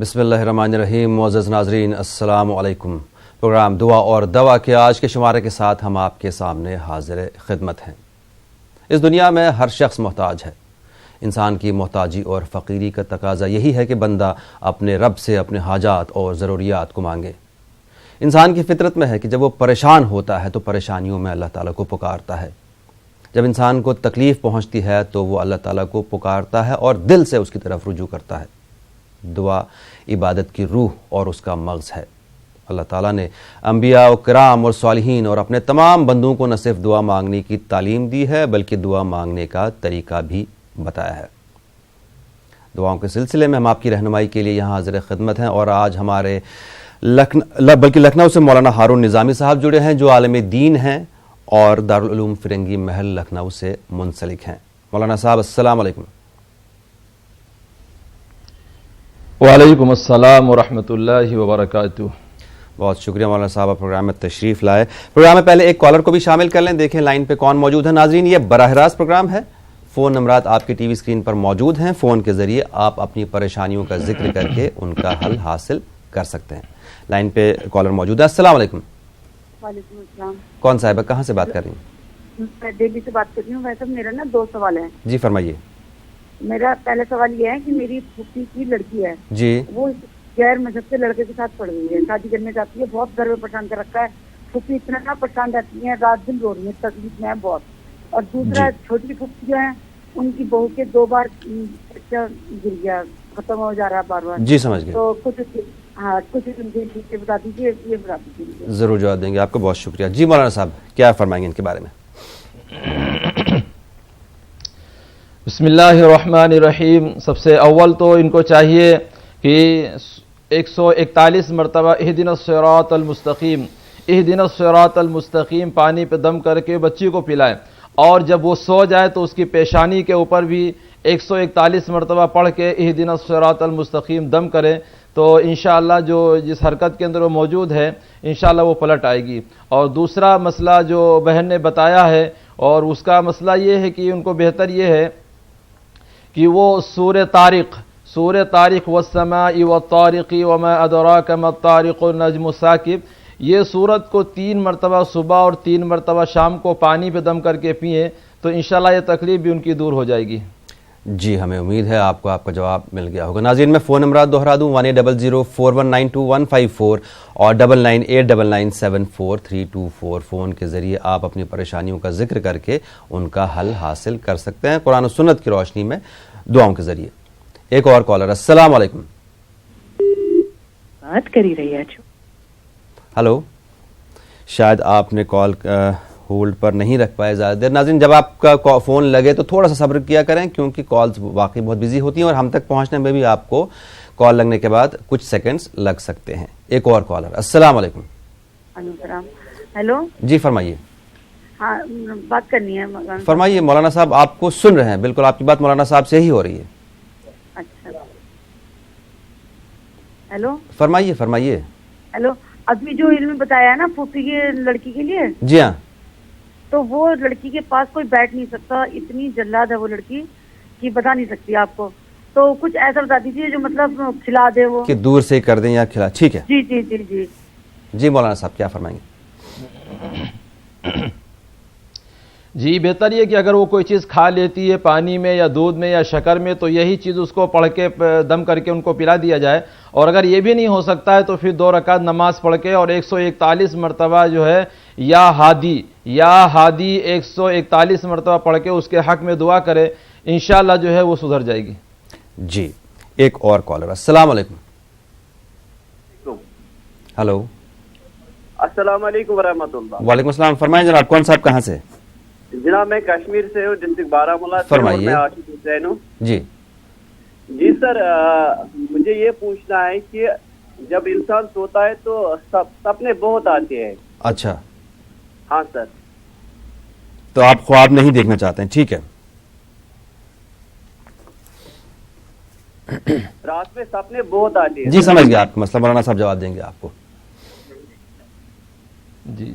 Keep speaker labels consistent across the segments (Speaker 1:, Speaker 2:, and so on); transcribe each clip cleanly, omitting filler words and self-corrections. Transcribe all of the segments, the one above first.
Speaker 1: بسم اللہ الرحمن الرحیم. معزز ناظرین السلام علیکم. پروگرام دعا اور دوا کے آج کے شمارے کے ساتھ ہم آپ کے سامنے حاضر خدمت ہیں. اس دنیا میں ہر شخص محتاج ہے. انسان کی محتاجی اور فقیری کا تقاضا یہی ہے کہ بندہ اپنے رب سے اپنے حاجات اور ضروریات کو مانگے. انسان کی فطرت میں ہے کہ جب وہ پریشان ہوتا ہے تو پریشانیوں میں اللہ تعالیٰ کو پکارتا ہے. جب انسان کو تکلیف پہنچتی ہے تو وہ اللہ تعالیٰ کو پکارتا ہے اور دل سے اس کی طرف رجوع کرتا ہے. دعا عبادت کی روح اور اس کا مغز ہے. اللہ تعالیٰ نے انبیاء و کرام اور صالحین اور اپنے تمام بندوں کو نہ صرف دعا مانگنے کی تعلیم دی ہے بلکہ دعا مانگنے کا طریقہ بھی بتایا ہے. دعاؤں کے سلسلے میں ہم آپ کی رہنمائی کے لیے یہاں حاضر خدمت ہیں اور آج ہمارے لکھنؤ سے مولانا ہارون نظامی صاحب جڑے ہیں جو عالم دین ہیں اور دارالعلوم فرنگی محل لکھنؤ سے منسلک ہیں. مولانا صاحب السلام علیکم.
Speaker 2: وعلیکم السلام ورحمۃ اللہ وبرکاتہ.
Speaker 1: بہت شکریہ مولانا صاحب آپ پروگرام میں تشریف لائے. پروگرام میں پہلے ایک کالر کو بھی شامل کر لیں, دیکھیں لائن پہ کون موجود ہے. ناظرین یہ براہ راست پروگرام ہے, فون نمبرات آپ کی ٹی وی اسکرین پر موجود ہیں. فون کے ذریعے آپ اپنی پریشانیوں کا ذکر کر کے ان کا حل حاصل کر سکتے ہیں. لائن پہ کالر موجود ہے. السلام علیکم.
Speaker 3: وعلیکم السلام.
Speaker 1: کون صاحبہ کہاں سے بات کر رہی ہیں؟
Speaker 3: میں دہلی سے بات کر رہی ہوں. ویسے میرا نا 2 سوال ہیں.
Speaker 1: جی فرمائیے.
Speaker 3: میرا پہلا سوال یہ ہے کہ میری پھوپھی کی لڑکی ہے,
Speaker 1: جی
Speaker 3: وہ غیر مذہب کے لڑکے کے ساتھ پڑھ رہی ہے, شادی کرنے جاتی ہے, بہت گھر میں پریشان کر رکھا ہے. پھوپھی اتنا پریشان رہتی ہیں, رات دن رو رہی ہے, تکلیف میں ہے بہت. اور دوسرا چھوٹی پھوپھی جو ہے ان کی بہو کے 2 بار بچہ گر گیا, ختم ہو جا رہا ہے بار بار.
Speaker 1: جی سمجھ گئے.
Speaker 3: تو کچھ بتا دیجیے, یہ بتا دیجیے.
Speaker 1: ضرور جواب دیں گے آپ کو. بہت شکریہ. جی مولانا صاحب کیا فرمائیں گے ان کے بارے میں؟
Speaker 2: بسم اللہ الرحمن الرحیم. سب سے اول تو ان کو چاہیے کہ 141 مرتبہ اہدنا الصراط المستقیم اہدنا الصراط المستقیم پانی پہ دم کر کے بچی کو پلائیں, اور جب وہ سو جائے تو اس کی پیشانی کے اوپر بھی 141 مرتبہ پڑھ کے اہدنا الصراط المستقیم دم کریں تو انشاءاللہ جو جس حرکت کے اندر وہ موجود ہے انشاءاللہ وہ پلٹ آئے گی. اور دوسرا مسئلہ جو بہن نے بتایا ہے, اور اس کا مسئلہ یہ ہے کہ ان کو بہتر یہ ہے کہ وہ سورہ طارق والسماء والطارق وما ادراک ما الطارق النجم الثاقب, یہ سورت کو 3 مرتبہ صبح اور 3 مرتبہ شام کو پانی پہ دم کر کے پئیں تو انشاءاللہ یہ تکلیف بھی ان کی دور ہو جائے گی.
Speaker 1: جی ہمیں امید ہے آپ کو آپ کا جواب مل گیا ہوگا. ناظرین میں فون نمبرات دوہرا دوں 180041922154 اور 9989974324. فون کے ذریعے آپ اپنی پریشانیوں کا ذکر کر کے ان کا حل حاصل کر سکتے ہیں قرآن و سنت کی روشنی میں دعاؤں کے ذریعے. ایک اور کالر. السلام علیکم.
Speaker 4: بات کری رہی ہے.
Speaker 1: ہلو, شاید آپ نے کال ہولڈ پر نہیں رکھ پائے زیادہ دیر. ناظرین جب آپ کا فون لگے تو تھوڑا سا صبر کیا کریں کیونکہ کالز واقعی بہت بزی ہوتی ہیں اور ہم تک پہنچنے میں بھی آپ کو کال لگنے کے بعد کچھ سیکنڈز لگ سکتے ہیں. ایک اور کالر. السلام علیکم.
Speaker 3: ہیلو.
Speaker 1: جی فرمائیے.
Speaker 3: ہاں بات کرنی ہے.
Speaker 1: فرمائیے مولانا صاحب آپ کو سن رہے ہیں, بالکل آپ کی بات مولانا صاحب سے ہی ہو رہی ہے.
Speaker 3: اچھا ہیلو.
Speaker 1: فرمائیے.
Speaker 3: ہیلو. ابھی جو علم بتایا ہے نا پھوپھی کی لڑکی کے لیے,
Speaker 1: جی ہاں,
Speaker 3: تو وہ لڑکی کے پاس کوئی بیٹھ نہیں سکتا, اتنی جلاد ہے وہ لڑکی کہ بتا نہیں سکتی آپ کو. تو کچھ ایسا بتا دیجیے جو مطلب کھلا دے, وہ
Speaker 1: کہ دور سے کر دیں یا کھلا. ٹھیک ہے.
Speaker 3: جی جی جی جی
Speaker 1: جی مولانا صاحب کیا فرمائیں گے؟
Speaker 2: جی بہتر یہ کہ اگر وہ کوئی چیز کھا لیتی ہے پانی میں یا دودھ میں یا شکر میں تو یہی چیز اس کو پڑھ کے دم کر کے ان کو پلا دیا جائے. اور اگر یہ بھی نہیں ہو سکتا ہے تو پھر 2 رکعت نماز پڑھ کے اور 141 مرتبہ جو ہے یا ہادی 141 مرتبہ پڑھ کے اس کے حق میں دعا کرے, انشاءاللہ جو ہے وہ سدھر جائے گی.
Speaker 1: جی ایک اور کالر. السلام علیکم. ہلو.
Speaker 5: السلام علیکم ورحمۃ اللہ.
Speaker 1: وعلیکم السلام. فرمائیں جناب, کون صاحب کہاں سے؟
Speaker 5: جناب میں کشمیر سے ہوں, ڈسٹرکٹ بارہمولہ سے.
Speaker 1: فرمائیے.
Speaker 5: میں عاشق حسین ہوں.
Speaker 1: جی
Speaker 5: سر, مجھے یہ پوچھنا ہے کہ جب انسان سوتا ہے تو سپنے بہت آتے ہیں.
Speaker 1: اچھا.
Speaker 5: ہاں سر.
Speaker 1: تو آپ خواب نہیں دیکھنا چاہتے ہیں. ٹھیک ہے.
Speaker 5: رات میں سپنے بہت آتے ہیں.
Speaker 1: جی سمجھ گیا آپ کا مسئلہ. مولانا صاحب جواب دیں گے آپ کو.
Speaker 2: جی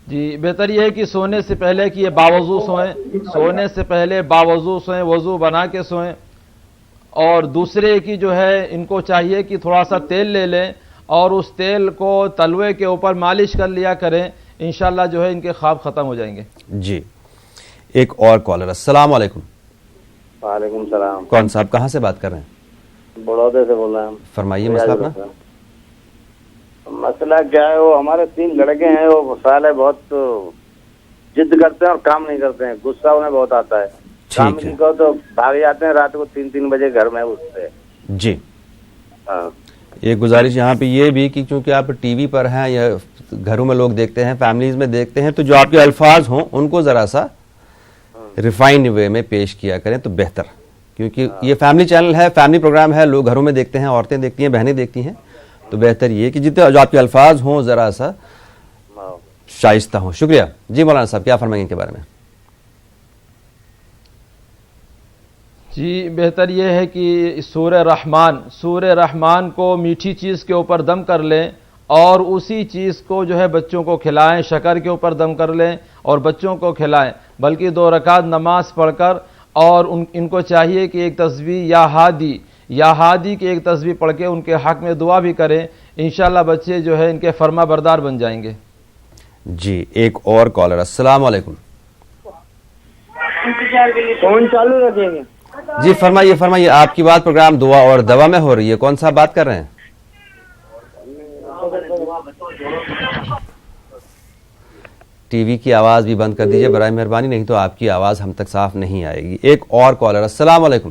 Speaker 2: جی بہتر یہ ہے کہ سونے سے پہلے کہ یہ باوضو سوئیں, سونے سے پہلے باوضو سوئیں, وضو بنا کے سوئیں. اور دوسرے کی جو ہے ان کو چاہیے کہ تھوڑا سا تیل لے لیں اور اس تیل کو تلوے کے اوپر مالش کر لیا کریں، انشاءاللہ جو ہے ان کے خواب ختم ہو جائیں گے۔
Speaker 1: جی ایک اور کالر، السلام علیکم۔
Speaker 4: وعلیکم السلام۔
Speaker 1: کون صاحب کہاں سے بات کر رہے ہیں؟
Speaker 4: بڑودے سے بول رہے ہیں۔
Speaker 1: فرمائیے مسئلہ اپنا۔
Speaker 4: مسئلہ کیا ہے، وہ ہمارے 3 لڑکے ہیں، وہ سالے بہت ضد کرتے ہیں اور کام نہیں کرتے ہیں، غصہ انہیں بہت آتا ہے، کام نہیں کرو تو بھاگ جاتے ہیں، رات کو 3 بجے گھر میں گھستے ہیں۔
Speaker 1: جی
Speaker 4: ہاں
Speaker 1: ایک گزارش یہاں پہ یہ بھی کہ چونکہ آپ ٹی وی پر ہیں یا گھروں میں لوگ دیکھتے ہیں، فیملیز میں دیکھتے ہیں، تو جو آپ کے الفاظ ہوں ان کو ذرا سا ریفائنڈ وے میں پیش کیا کریں تو بہتر، کیونکہ یہ فیملی چینل ہے، فیملی پروگرام ہے، لوگ گھروں میں دیکھتے ہیں، عورتیں دیکھتی ہیں، بہنیں دیکھتی ہیں، تو بہتر یہ کہ جتنے جو آپ کے الفاظ ہوں ذرا سا شائستہ ہوں۔ شکریہ۔ جی مولانا صاحب کیا فرمائیں گے ان کے بارے میں؟
Speaker 2: جی بہتر یہ ہے کہ سورہ رحمان کو میٹھی چیز کے اوپر دم کر لیں اور اسی چیز کو جو ہے بچوں کو کھلائیں، شکر کے اوپر دم کر لیں اور بچوں کو کھلائیں، بلکہ 2 رکعت نماز پڑھ کر، اور ان کو چاہیے کہ ایک تسبیح یا ہادی کی ایک تسبیح پڑھ کے ان کے حق میں دعا بھی کریں، انشاءاللہ بچے جو ہے ان کے فرما بردار بن جائیں گے۔
Speaker 1: جی ایک اور کالر، السلام علیکم۔
Speaker 4: فون چالو رکھیں گے؟
Speaker 1: جی فرمائیے آپ کی بات پروگرام دعا اور دوا میں ہو رہی ہے، کون صاحب بات کر رہے ہیں؟ ٹی وی کی آواز بھی بند کر دیجئے برائے مہربانی، نہیں تو آپ کی آواز ہم تک صاف نہیں آئے گی۔ ایک اور کالر، السلام علیکم۔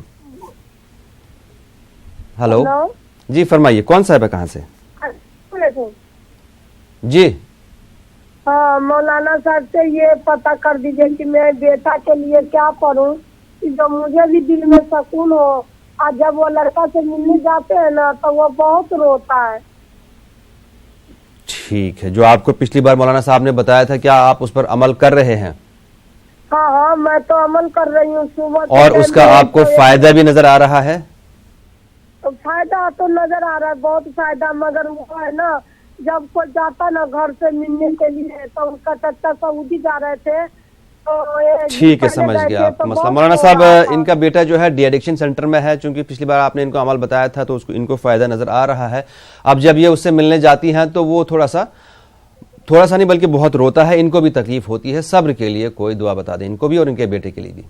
Speaker 1: ہلو جی فرمائیے کون صاحب ہے، کہاں سے؟ جی
Speaker 6: ہاں مولانا صاحب سے یہ پتہ کر دیجئے کہ میں بیٹا کے لیے کیا پڑھوں کہ جو مجھے بھی دل میں سکون ہو، اور جب وہ لڑکا سے ملنے جاتے ہیں نا تو وہ بہت روتا ہے۔
Speaker 1: ٹھیک ہے، جو آپ کو پچھلی بار مولانا صاحب نے بتایا تھا، کیا آپ اس پر عمل کر رہے ہیں؟
Speaker 6: ہاں میں تو عمل کر رہی ہوں صبح،
Speaker 1: اور اس کا آپ کو فائدہ بھی نظر آ رہا ہے؟
Speaker 6: فائدہ تو نظر آ رہا ہے، بہت فائدہ، مگر وہ ہے نا جب کوئی جاتا نا گھر سے ملنے کے لیے تو ان کا چچا سعودی جا رہے تھے تو
Speaker 1: ٹھیک ہے سمجھ گیا آپ کا مسئلہ۔ مولانا صاحب ان کا بیٹا جو ہے ڈی ایڈکشن سینٹر میں ہے، چونکہ پچھلی بار آپ نے ان کو عمل بتایا تھا تو ان کو فائدہ نظر آ رہا ہے۔ اب جب یہ اس سے ملنے جاتی ہیں تو وہ تھوڑا سا نہیں بلکہ بہت روتا ہے، ان کو بھی تکلیف ہوتی ہے۔ صبر کے لیے کوئی دعا بتا دیں ان کو بھی اور ان کے بیٹے کے لیے بھی۔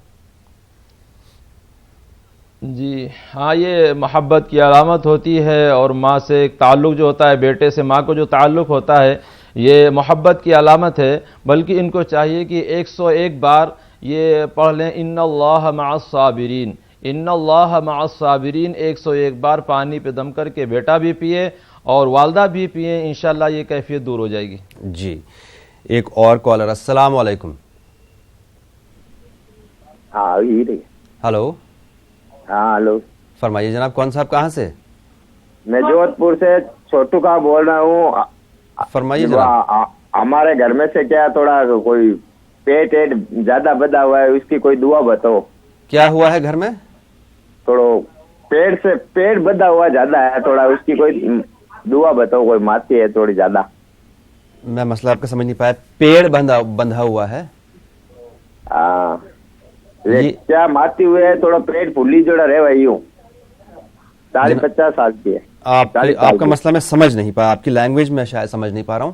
Speaker 2: جی ہاں، یہ محبت کی علامت ہوتی ہے، اور ماں سے ایک تعلق جو ہوتا ہے، بیٹے سے ماں کو جو تعلق ہوتا ہے، یہ محبت کی علامت ہے، بلکہ ان کو چاہیے کہ 101 بار یہ پڑھ لیں، ان اللہ مع الصابرین، ان اللہ مع الصابرین، 101 بار پانی پہ دم کر کے بیٹا بھی پیے اور والدہ بھی پیے، انشاءاللہ یہ کیفیت دور ہو جائے گی۔
Speaker 1: جی ایک اور کالر، السلام علیکم۔ ہلو
Speaker 4: ہاں ہلو،
Speaker 1: فرمائیے جناب، کون صاحب کہاں سے؟
Speaker 4: میں جودھ پور سے چھوٹو کا بول رہا ہوں۔
Speaker 1: فرمائیے جناب۔
Speaker 4: ہمارے گھر میں سے کیا تھوڑا کوئی پیٹ زیادہ بدا ہوا ہے، اس کی کوئی دعا بتاؤ۔
Speaker 1: کیا ہوا ہے گھر میں؟
Speaker 4: تھوڑا پیٹ بدا ہوا زیادہ ہے، تھوڑا اس کی کوئی دعا بتاؤ، کوئی ماتی ہے تھوڑی زیادہ۔
Speaker 1: میں مسئلہ آپ کا سمجھ نہیں پایا، پیڑ بندھا ہوا ہے؟
Speaker 4: ہاں کیا ماتی ہوئے ہے، تھوڑا پیٹ پھلی جوڑا رہے وہی ہوں، 50 سال کی ہے۔
Speaker 1: آپ کا مسئلہ میں سمجھ نہیں پایا، آپ کی لینگویج میں شاید سمجھ نہیں پا رہا ہوں،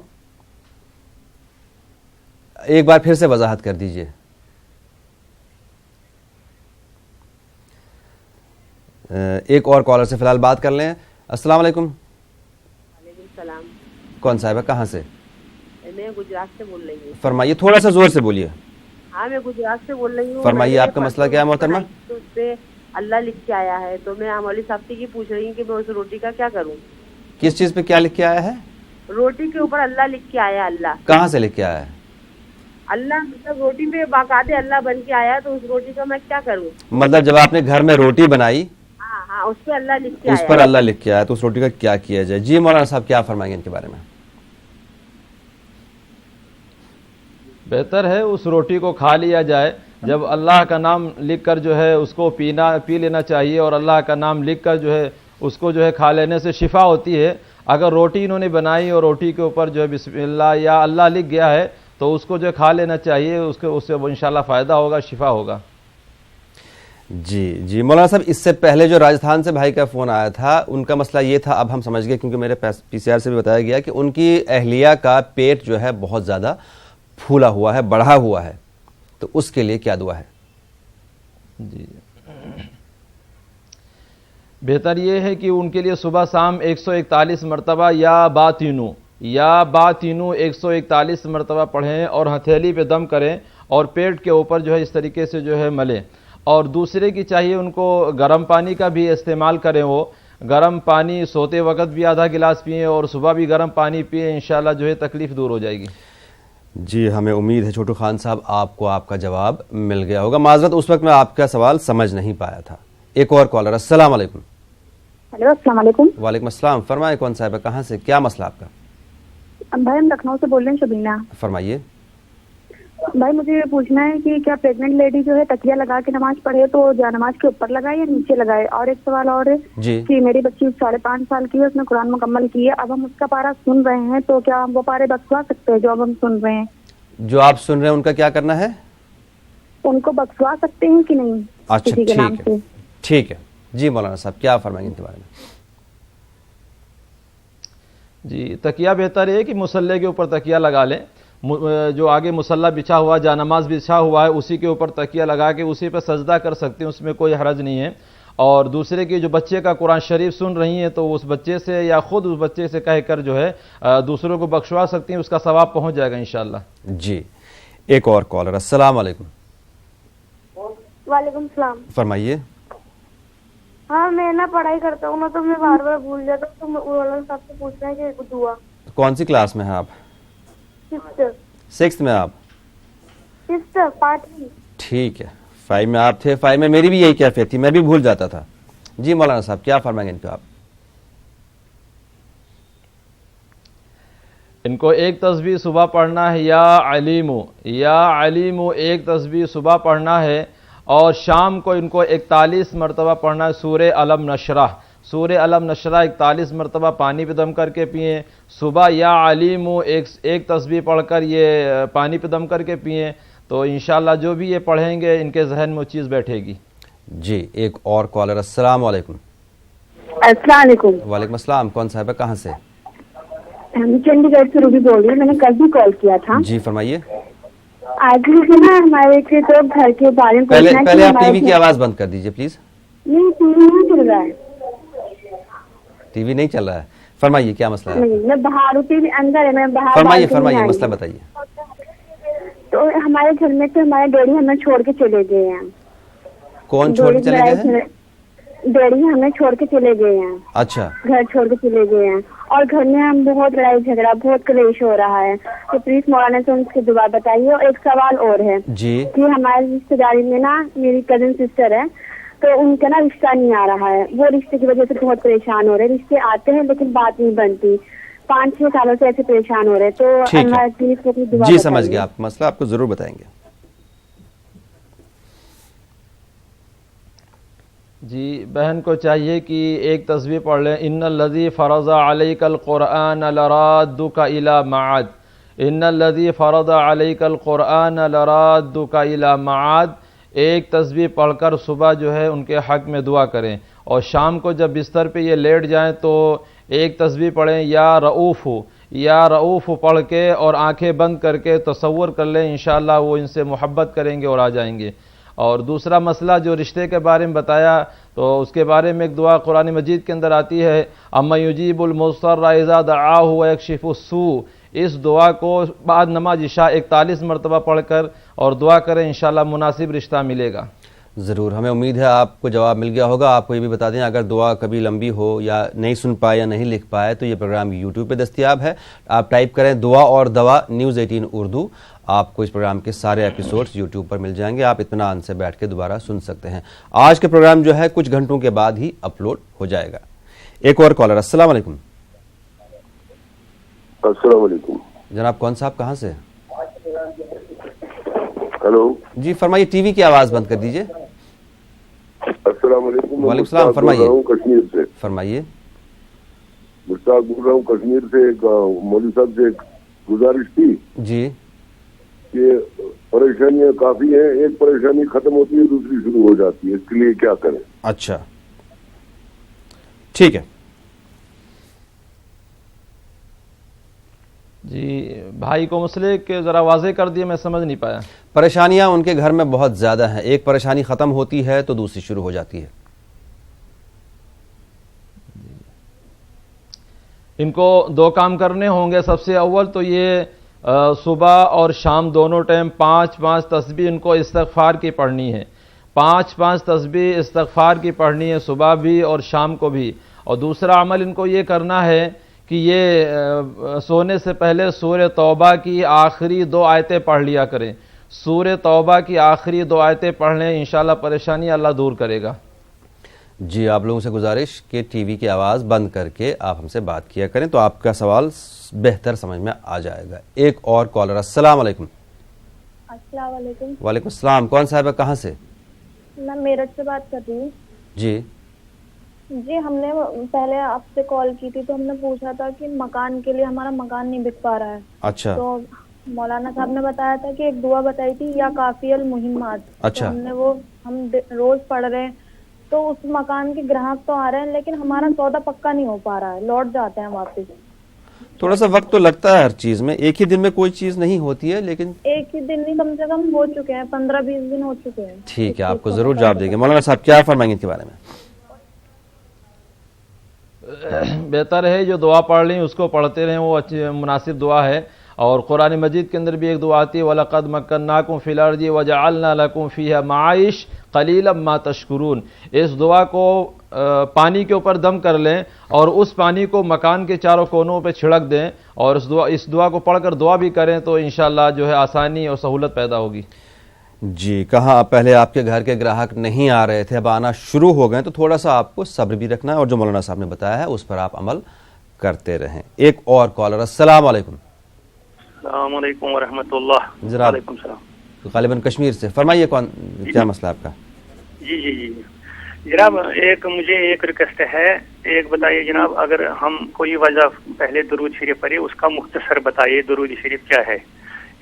Speaker 1: ایک بار پھر سے وضاحت کر دیجئے۔ ایک اور کالر سے فی الحال بات کر لیں۔ السلام علیکم۔
Speaker 7: وعلیکم السلام۔
Speaker 1: کون صاحب ہے، کہاں سے؟
Speaker 7: میں گجرات سے بول رہی ہوں۔
Speaker 1: فرمائیے، تھوڑا سا زور سے بولیے۔
Speaker 7: ہاں میں گجرات سے بول رہی ہوں۔
Speaker 1: فرمائیے آپ کا مسئلہ کیا ہے محترمہ؟
Speaker 7: تو اس پہ اللہ لکھ کے آیا ہے، تو میں مولوی صاحب سے یہ پوچھ رہی ہوں کہ میں اس روٹی کا کیا کروں؟
Speaker 1: کس چیز پہ کیا لکھ کے آیا ہے؟
Speaker 7: روٹی کے اوپر اللہ لکھ کے آیا۔ اللہ
Speaker 1: کہاں سے لکھ کے آیا ہے؟
Speaker 7: اللہ مطلب روٹی پہ باقاعدہ اللہ بن کے آیا، تو اس روٹی کا میں کیا کروں؟
Speaker 1: مطلب جب آپ نے گھر میں روٹی بنائی،
Speaker 7: ہاں اس پہ اللہ لکھ کے
Speaker 1: اس
Speaker 7: آیا،
Speaker 1: پر اللہ لکھ کے آیا، تو اس روٹی کا کیا کیا جائے؟ جی مولانا صاحب کیا فرمائیں گے ان کے بارے میں؟
Speaker 2: بہتر ہے اس روٹی کو کھا لیا جائے، جب اللہ کا نام لکھ کر جو ہے اس کو پی لینا چاہیے، اور اللہ کا نام لکھ کر جو ہے اس کو جو ہے کھا لینے سے شفا ہوتی ہے۔ اگر روٹی انہوں نے بنائی اور روٹی کے اوپر جو ہے بسم اللہ یا اللہ لکھ گیا ہے تو اس کو جو ہے کھا لینا چاہیے، اس سے انشاءاللہ فائدہ ہوگا، شفا ہوگا۔
Speaker 1: جی مولانا صاحب، اس سے پہلے جو راجستھان سے بھائی کا فون آیا تھا ان کا مسئلہ یہ تھا، اب ہم سمجھ گئے کیونکہ میرے پی سی آر سے بھی بتایا گیا کہ ان کی اہلیہ کا پیٹ جو ہے بہت زیادہ پھولا ہوا ہے، بڑھا ہوا ہے، تو اس کے لیے کیا دعا ہے؟
Speaker 2: جی بہتر یہ ہے کہ ان کے لیے صبح شام 141 مرتبہ یا با تینوں 141 مرتبہ پڑھیں اور ہتھیلی پہ دم کریں اور پیٹ کے اوپر جو ہے اس طریقے سے جو ہے ملیں. اور دوسرے کی چاہیے ان کو گرم پانی کا بھی استعمال کریں، وہ گرم پانی سوتے وقت بھی آدھا گلاس پئیں اور صبح بھی گرم پانی پئیں، انشاءاللہ جو ہے تکلیف دور ہو جائے گی.
Speaker 1: جی ہمیں امید ہے چھوٹو خان صاحب آپ کو آپ کا جواب مل گیا ہوگا. معذرت اس وقت میں آپ کا سوال سمجھ نہیں پایا تھا. ایک اور کالر. السلام علیکم.
Speaker 3: ہیلو السلام علیکم.
Speaker 1: وعلیکم السلام. فرمائیں کون صاحب ہے، کہاں سے، کیا مسئلہ آپ کا؟
Speaker 3: بھائی ہم لکھنؤ سے بول رہے ہیں، شبینہ.
Speaker 1: فرمائیے.
Speaker 3: بھائی مجھے یہ پوچھنا ہے کہ کیا پریگننٹ لیڈی جو ہے تکیہ لگا کے نماز پڑھے تو جا نماز کے اوپر لگائے یا نیچے لگائے؟ اور ایک سوال اور ہے
Speaker 1: جی
Speaker 3: کہ میری بچی 5.5 سال کی ہے، اس نے قرآن مکمل کی ہے، اب ہم اس کا پارہ سن رہے ہیں تو کیا ہم وہ پارے بخشوا سکتے ہیں جو اب ہم سن رہے ہیں؟
Speaker 1: جو آپ سن رہے ہیں ان کا کیا کرنا ہے؟
Speaker 3: ان کو بخشوا سکتے ہیں کہ نہیں
Speaker 1: اچھا
Speaker 3: کسی کے نام
Speaker 1: ٹھیک ہے،
Speaker 3: سے؟
Speaker 1: ٹھیک ہے. جی مولانا صاحب کیا فرمائیں گے ان کے بارے میں؟
Speaker 2: جی تکیہ بہتر ہے کہ مصلے کے اوپر تکیہ لگا لیں، جو آگے مصلہ بچھا ہوا جا نماز بچھا ہوا ہے اسی کے اوپر تکیہ لگا کے اسی پہ سجدہ کر سکتے ہیں، اس میں کوئی حرج نہیں ہے. اور دوسرے کی جو بچے کا قرآن شریف سن رہی ہیں تو اس بچے سے یا خود اس بچے سے کہہ کر جو ہے دوسروں کو بخشوا سکتی ہیں، اس کا ثواب پہنچ جائے گا انشاءاللہ.
Speaker 1: جی ایک اور کالر. السلام علیکم.
Speaker 6: وعلیکم السلام.
Speaker 1: فرمائیے.
Speaker 6: ہاں میں نا پڑھائی کرتا ہوں نا تو میں بار بار بھول جاتا ہوں، تو مولانا صاحب سے پوچھنا ہے کہ دعا.
Speaker 1: کون سی کلاس میں ہیں آپ؟ 6th میں آپ؟
Speaker 6: 5th.
Speaker 1: ٹھیک ہے. 5 میں آپ تھے. 5 میں میری بھی یہی کیفیت تھی، میں بھی بھول جاتا تھا. جی مولانا صاحب کیا فرمائیں گے ان پہ آپ؟
Speaker 2: ان کو ایک تسبیح صبح پڑھنا ہے یا علیمو ایک تسبیح صبح پڑھنا ہے، اور شام کو ان کو 41 مرتبہ پڑھنا ہے سورہ علم نشرح. سورہ علم نشرح 41 مرتبہ پانی پہ دم کر کے پئیں. صبح یا علیمو ایک تسبیح پڑھ کر یہ پانی پہ دم کر کے پئیں، تو انشاءاللہ جو بھی یہ پڑھیں گے ان کے ذہن میں وہ چیز بیٹھے گی.
Speaker 1: جی ایک اور کالر. السلام علیکم.
Speaker 3: السلام علیکم.
Speaker 1: وعلیکم السلام. کون صاحب ہے، کہاں سے؟
Speaker 3: میں چنڈی گڑھ سے روبی بول رہی ہوں، میں نے کل بھی کال کیا تھا.
Speaker 1: جی فرمائیے.
Speaker 3: آج مجھے نا ہمارے تو گھر کے بارے میں
Speaker 1: پہلے آپ ٹی وی کی آواز بند کر دیجئے پلیز.
Speaker 3: نہیں ٹی وی نہیں چل رہا ہے.
Speaker 1: ٹی وی نہیں چل رہا ہے. فرمائیے کیا مسئلہ ہے؟
Speaker 3: نہیں میں باہر ہوتی اندر ہے، میں باہر.
Speaker 1: فرمائیے مسئلہ بتائیے.
Speaker 3: تو ہمارے گھر میں تو ہمارے ڈیڈی ہمیں چھوڑ کے چلے گئے ہیں.
Speaker 1: کون چھوڑ کے چلے گئے ہیں؟
Speaker 3: ڈیڈی ہمیں چھوڑ کے چلے گئے ہیں.
Speaker 1: اچھا.
Speaker 3: گھر چھوڑ کے چلے گئے ہیں اور گھر میں ہم بہت لڑائی جھگڑا، بہت کلیش ہو رہا ہے، تو پلیز مولانا سے ان کی دعا بتائیے. اور ایک سوال اور ہے
Speaker 1: جی
Speaker 3: کہ ہماری رشتے داری میں نا میری کزن سسٹر ہے، تو ان کا نا رشتہ نہیں آ رہا ہے. وہ رشتے کی وجہ سے بہت پریشان ہو رہے ہیں. رشتے آتے ہیں لیکن بات نہیں بنتی. 5-6 سالوں سے ایسے پریشان ہو رہے ہیں. تو اللہ پلیز کو اپنی دعا
Speaker 1: جی سمجھ گیا آپ کا مسئلہ، آپ کو ضرور بتائیں گے.
Speaker 2: جی بہن کو چاہیے کہ ایک تسبیح پڑھ لیں. ان الذی فرض علیک القرآن لرادک الی معاد. ان الذی فرض علیک القرآن لرادک الی معاد. ایک تسبیح پڑھ کر صبح جو ہے ان کے حق میں دعا کریں، اور شام کو جب بستر پہ یہ لیٹ جائیں تو ایک تسبیح پڑھیں یا رؤوف پڑھ کے اور آنکھیں بند کر کے تصور کر لیں، انشاءاللہ وہ ان سے محبت کریں گے اور آ جائیں گے. اور دوسرا مسئلہ جو رشتے کے بارے میں بتایا تو اس کے بارے میں ایک دعا قرآن مجید کے اندر آتی ہے، اما یجیب المضطر اذا دعاہ ویکشف السوء. اس دعا کو بعد نماز عشاء 41 مرتبہ پڑھ کر اور دعا کریں، انشاءاللہ مناسب رشتہ ملے گا.
Speaker 1: ضرور. ہمیں امید ہے آپ کو جواب مل گیا ہوگا. آپ کو یہ بھی بتا دیں اگر دعا کبھی لمبی ہو یا نہیں سن پائے یا نہیں لکھ پائے تو یہ پروگرام یوٹیوب پہ دستیاب ہے. آپ ٹائپ کریں دعا اور دوا نیوز 18 اردو، آپ کو اس پروگرام کے سارے ایپیسوڈز یوٹیوب پر مل جائیں گے. آپ اطمینان سے بیٹھ کے دوبارہ سن سکتے ہیں. آج کے پروگرام جو ہے کچھ گھنٹوں کے بعد ہی اپلوڈ ہو جائے گا. ایک اور کالر. السلام علیکم.
Speaker 8: السلام علیکم
Speaker 1: جناب. کون صاحب کہاں سے؟
Speaker 8: ہلو
Speaker 1: جی فرمائیے. ٹی وی کی آواز بند کر دیجئے.
Speaker 8: السلام علیکم.
Speaker 1: وعلیکم السلام. فرمائیے.
Speaker 8: کشمیر سے
Speaker 1: فرمائیے.
Speaker 8: مشتاق بول رہا ہوں کشمیر سے. مولوی صاحب سے ایک گزارش تھی.
Speaker 1: جی
Speaker 8: کہ پریشانیاں کافی ہیں, ایک پریشانی ختم ہوتی ہے دوسری شروع ہو جاتی ہے, اس کے لیے کیا کریں؟
Speaker 1: اچھا ٹھیک ہے.
Speaker 2: جی بھائی کو مسئلے کہ ذرا واضح کر دیے, میں سمجھ نہیں پایا.
Speaker 1: پریشانیاں ان کے گھر میں بہت زیادہ ہیں, ایک پریشانی ختم ہوتی ہے تو دوسری شروع ہو جاتی ہے.
Speaker 2: ان کو دو کام کرنے ہوں گے. سب سے اول تو یہ صبح اور شام دونوں ٹائم 5 تسبیح ان کو استغفار کی پڑھنی ہے. 5 تسبیح استغفار کی پڑھنی ہے, صبح بھی اور شام کو بھی. اور دوسرا عمل ان کو یہ کرنا ہے کہ یہ سونے سے پہلے سورہ توبہ کی آخری 2 آیتیں پڑھ لیا کریں. سورہ توبہ کی آخری 2 آیتیں پڑھ لیں, انشاءاللہ پریشانی اللہ دور کرے گا.
Speaker 1: جی آپ لوگوں سے گزارش کہ ٹی وی کی آواز بند کر کے آپ ہم سے بات کیا کریں تو آپ کا سوال بہتر سمجھ میں آ جائے گا. ایک اور کالر. السلام علیکم.
Speaker 9: السلام علیکم.
Speaker 1: وعلیکم السلام. کون صاحب ہے, کہاں سے؟
Speaker 9: میں میرٹھ سے بات کر رہی ہوں.
Speaker 1: جی
Speaker 9: ہم نے پہلے آپ سے کال کی تھی تو ہم نے پوچھا تھا کہ مکان کے لیے ہمارا مکان نہیں بک پا رہا ہے.
Speaker 1: اچھا.
Speaker 9: تو مولانا صاحب نے بتایا تھا کہ ایک دعا بتائی تھی یا کافی المہمات.
Speaker 1: اچھا.
Speaker 9: ہم نے وہ ہم روز پڑھ رہے ہیں تو اس مکان کے گراہک تو آ رہے ہیں لیکن ہمارا سودا پکا نہیں ہو پا رہا ہے, لوٹ جاتے ہیں واپس.
Speaker 1: تھوڑا سا وقت تو لگتا ہے ہر چیز میں, ایک ہی دن میں کوئی چیز نہیں ہوتی ہے, لیکن
Speaker 9: ایک ہی دن نہیں کم سے کم ہو چکے ہیں, 15-20 دن ہو چکے ہیں.
Speaker 1: ٹھیک ہے, آپ کو ضرور جواب دیں گے. مولانا صاحب کیا فرمائیں گے اس کے بارے میں؟
Speaker 2: بہتر ہے جو دعا پڑھ لیں اس کو پڑھتے رہیں, وہ اچھی مناسب دعا ہے. اور قرآن مجید کے اندر بھی ایک دعا آتی ہے وَلَقَدْ مَكَّنَّاكُمْ فِي الْأَرْضِ وَجَعَلْنَا لَكُمْ فِيهَا مَعَائِشَ قَلِيلًا مَا تَشْكُرُونَ. اس دعا کو پانی کے اوپر دم کر لیں اور اس پانی کو مکان کے چاروں کونوں پہ چھڑک دیں اور اس دعا کو پڑھ کر دعا بھی کریں تو انشاءاللہ جو ہے آسانی اور سہولت پیدا ہوگی.
Speaker 1: جی کہاں پہلے آپ کے گھر کے گراہک نہیں آ رہے تھے, اب آنا شروع ہو گئے, تو تھوڑا سا آپ کو صبر بھی رکھنا ہے اور جو مولانا صاحب نے بتایا ہے اس پر آپ عمل کرتے رہیں. ایک اور کالر. السلام علیکم.
Speaker 10: السلام علیکم ورحمۃ اللہ. وعلیکم السلام.
Speaker 1: غالباً کشمیر سے. فرمائیے کیا مسئلہ آپ کا؟
Speaker 10: جی جناب, مجھے ایک ریکویسٹ ہے. ایک بتائیے جناب, اگر ہم کوئی وجہ پہلے درود شریف پڑھے اس کا مختصر بتائیے درود شریف کیا ہے.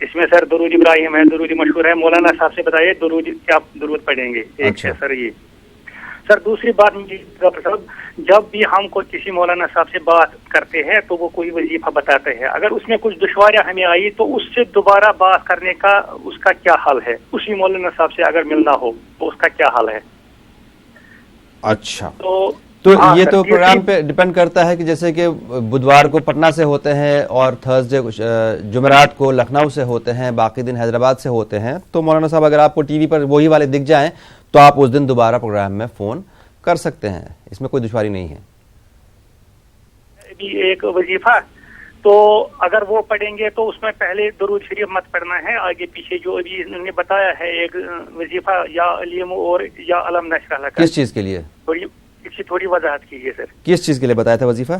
Speaker 10: اس میں سر درود ابراہیم ہے, درود مشہور ہے, مولانا صاحب سے بتائیے درود کیا درود پڑھیں گے. ایک ہے سر یہ. سر دوسری بات مجھے جب بھی ہم کو کسی مولانا صاحب سے بات کرتے ہیں تو وہ کوئی وظیفہ بتاتے ہیں, اگر اس میں کچھ دشواریاں ہمیں آئی تو اس سے دوبارہ بات کرنے کا اس کا کیا حل ہے؟ اسی مولانا صاحب سے اگر ملنا ہو تو اس کا کیا حل ہے؟
Speaker 1: اچھا, تو یہ تو پروگرام پہ ڈیپینڈ کرتا ہے کہ جیسے کہ بدوار کو پٹنہ سے ہوتے ہیں اور تھرسڈے جمعرات کو لکھنؤ سے ہوتے ہیں, باقی دن حیدرآباد سے ہوتے ہیں. تو مولانا صاحب اگر آپ کو ٹی وی پر وہی والے دکھ جائیں تو آپ اس دن دوبارہ پروگرام میں فون کر سکتے ہیں, اس میں کوئی دشواری نہیں ہے.
Speaker 10: ایک وظیفہ تو اگر وہ پڑھیں گے تو اس میں پہلے درود شریف مت پڑھنا ہے, آگے پیچھے جو ابھی انہوں نے بتایا ہے ایک وظیفہ یا علیم اور یا علم نشرح لک.
Speaker 1: کس چیز کے لیے؟
Speaker 10: تھوڑی وضاحت کیجیے سر.
Speaker 1: کس چیز کے لیے بتایا تھا وظیفہ؟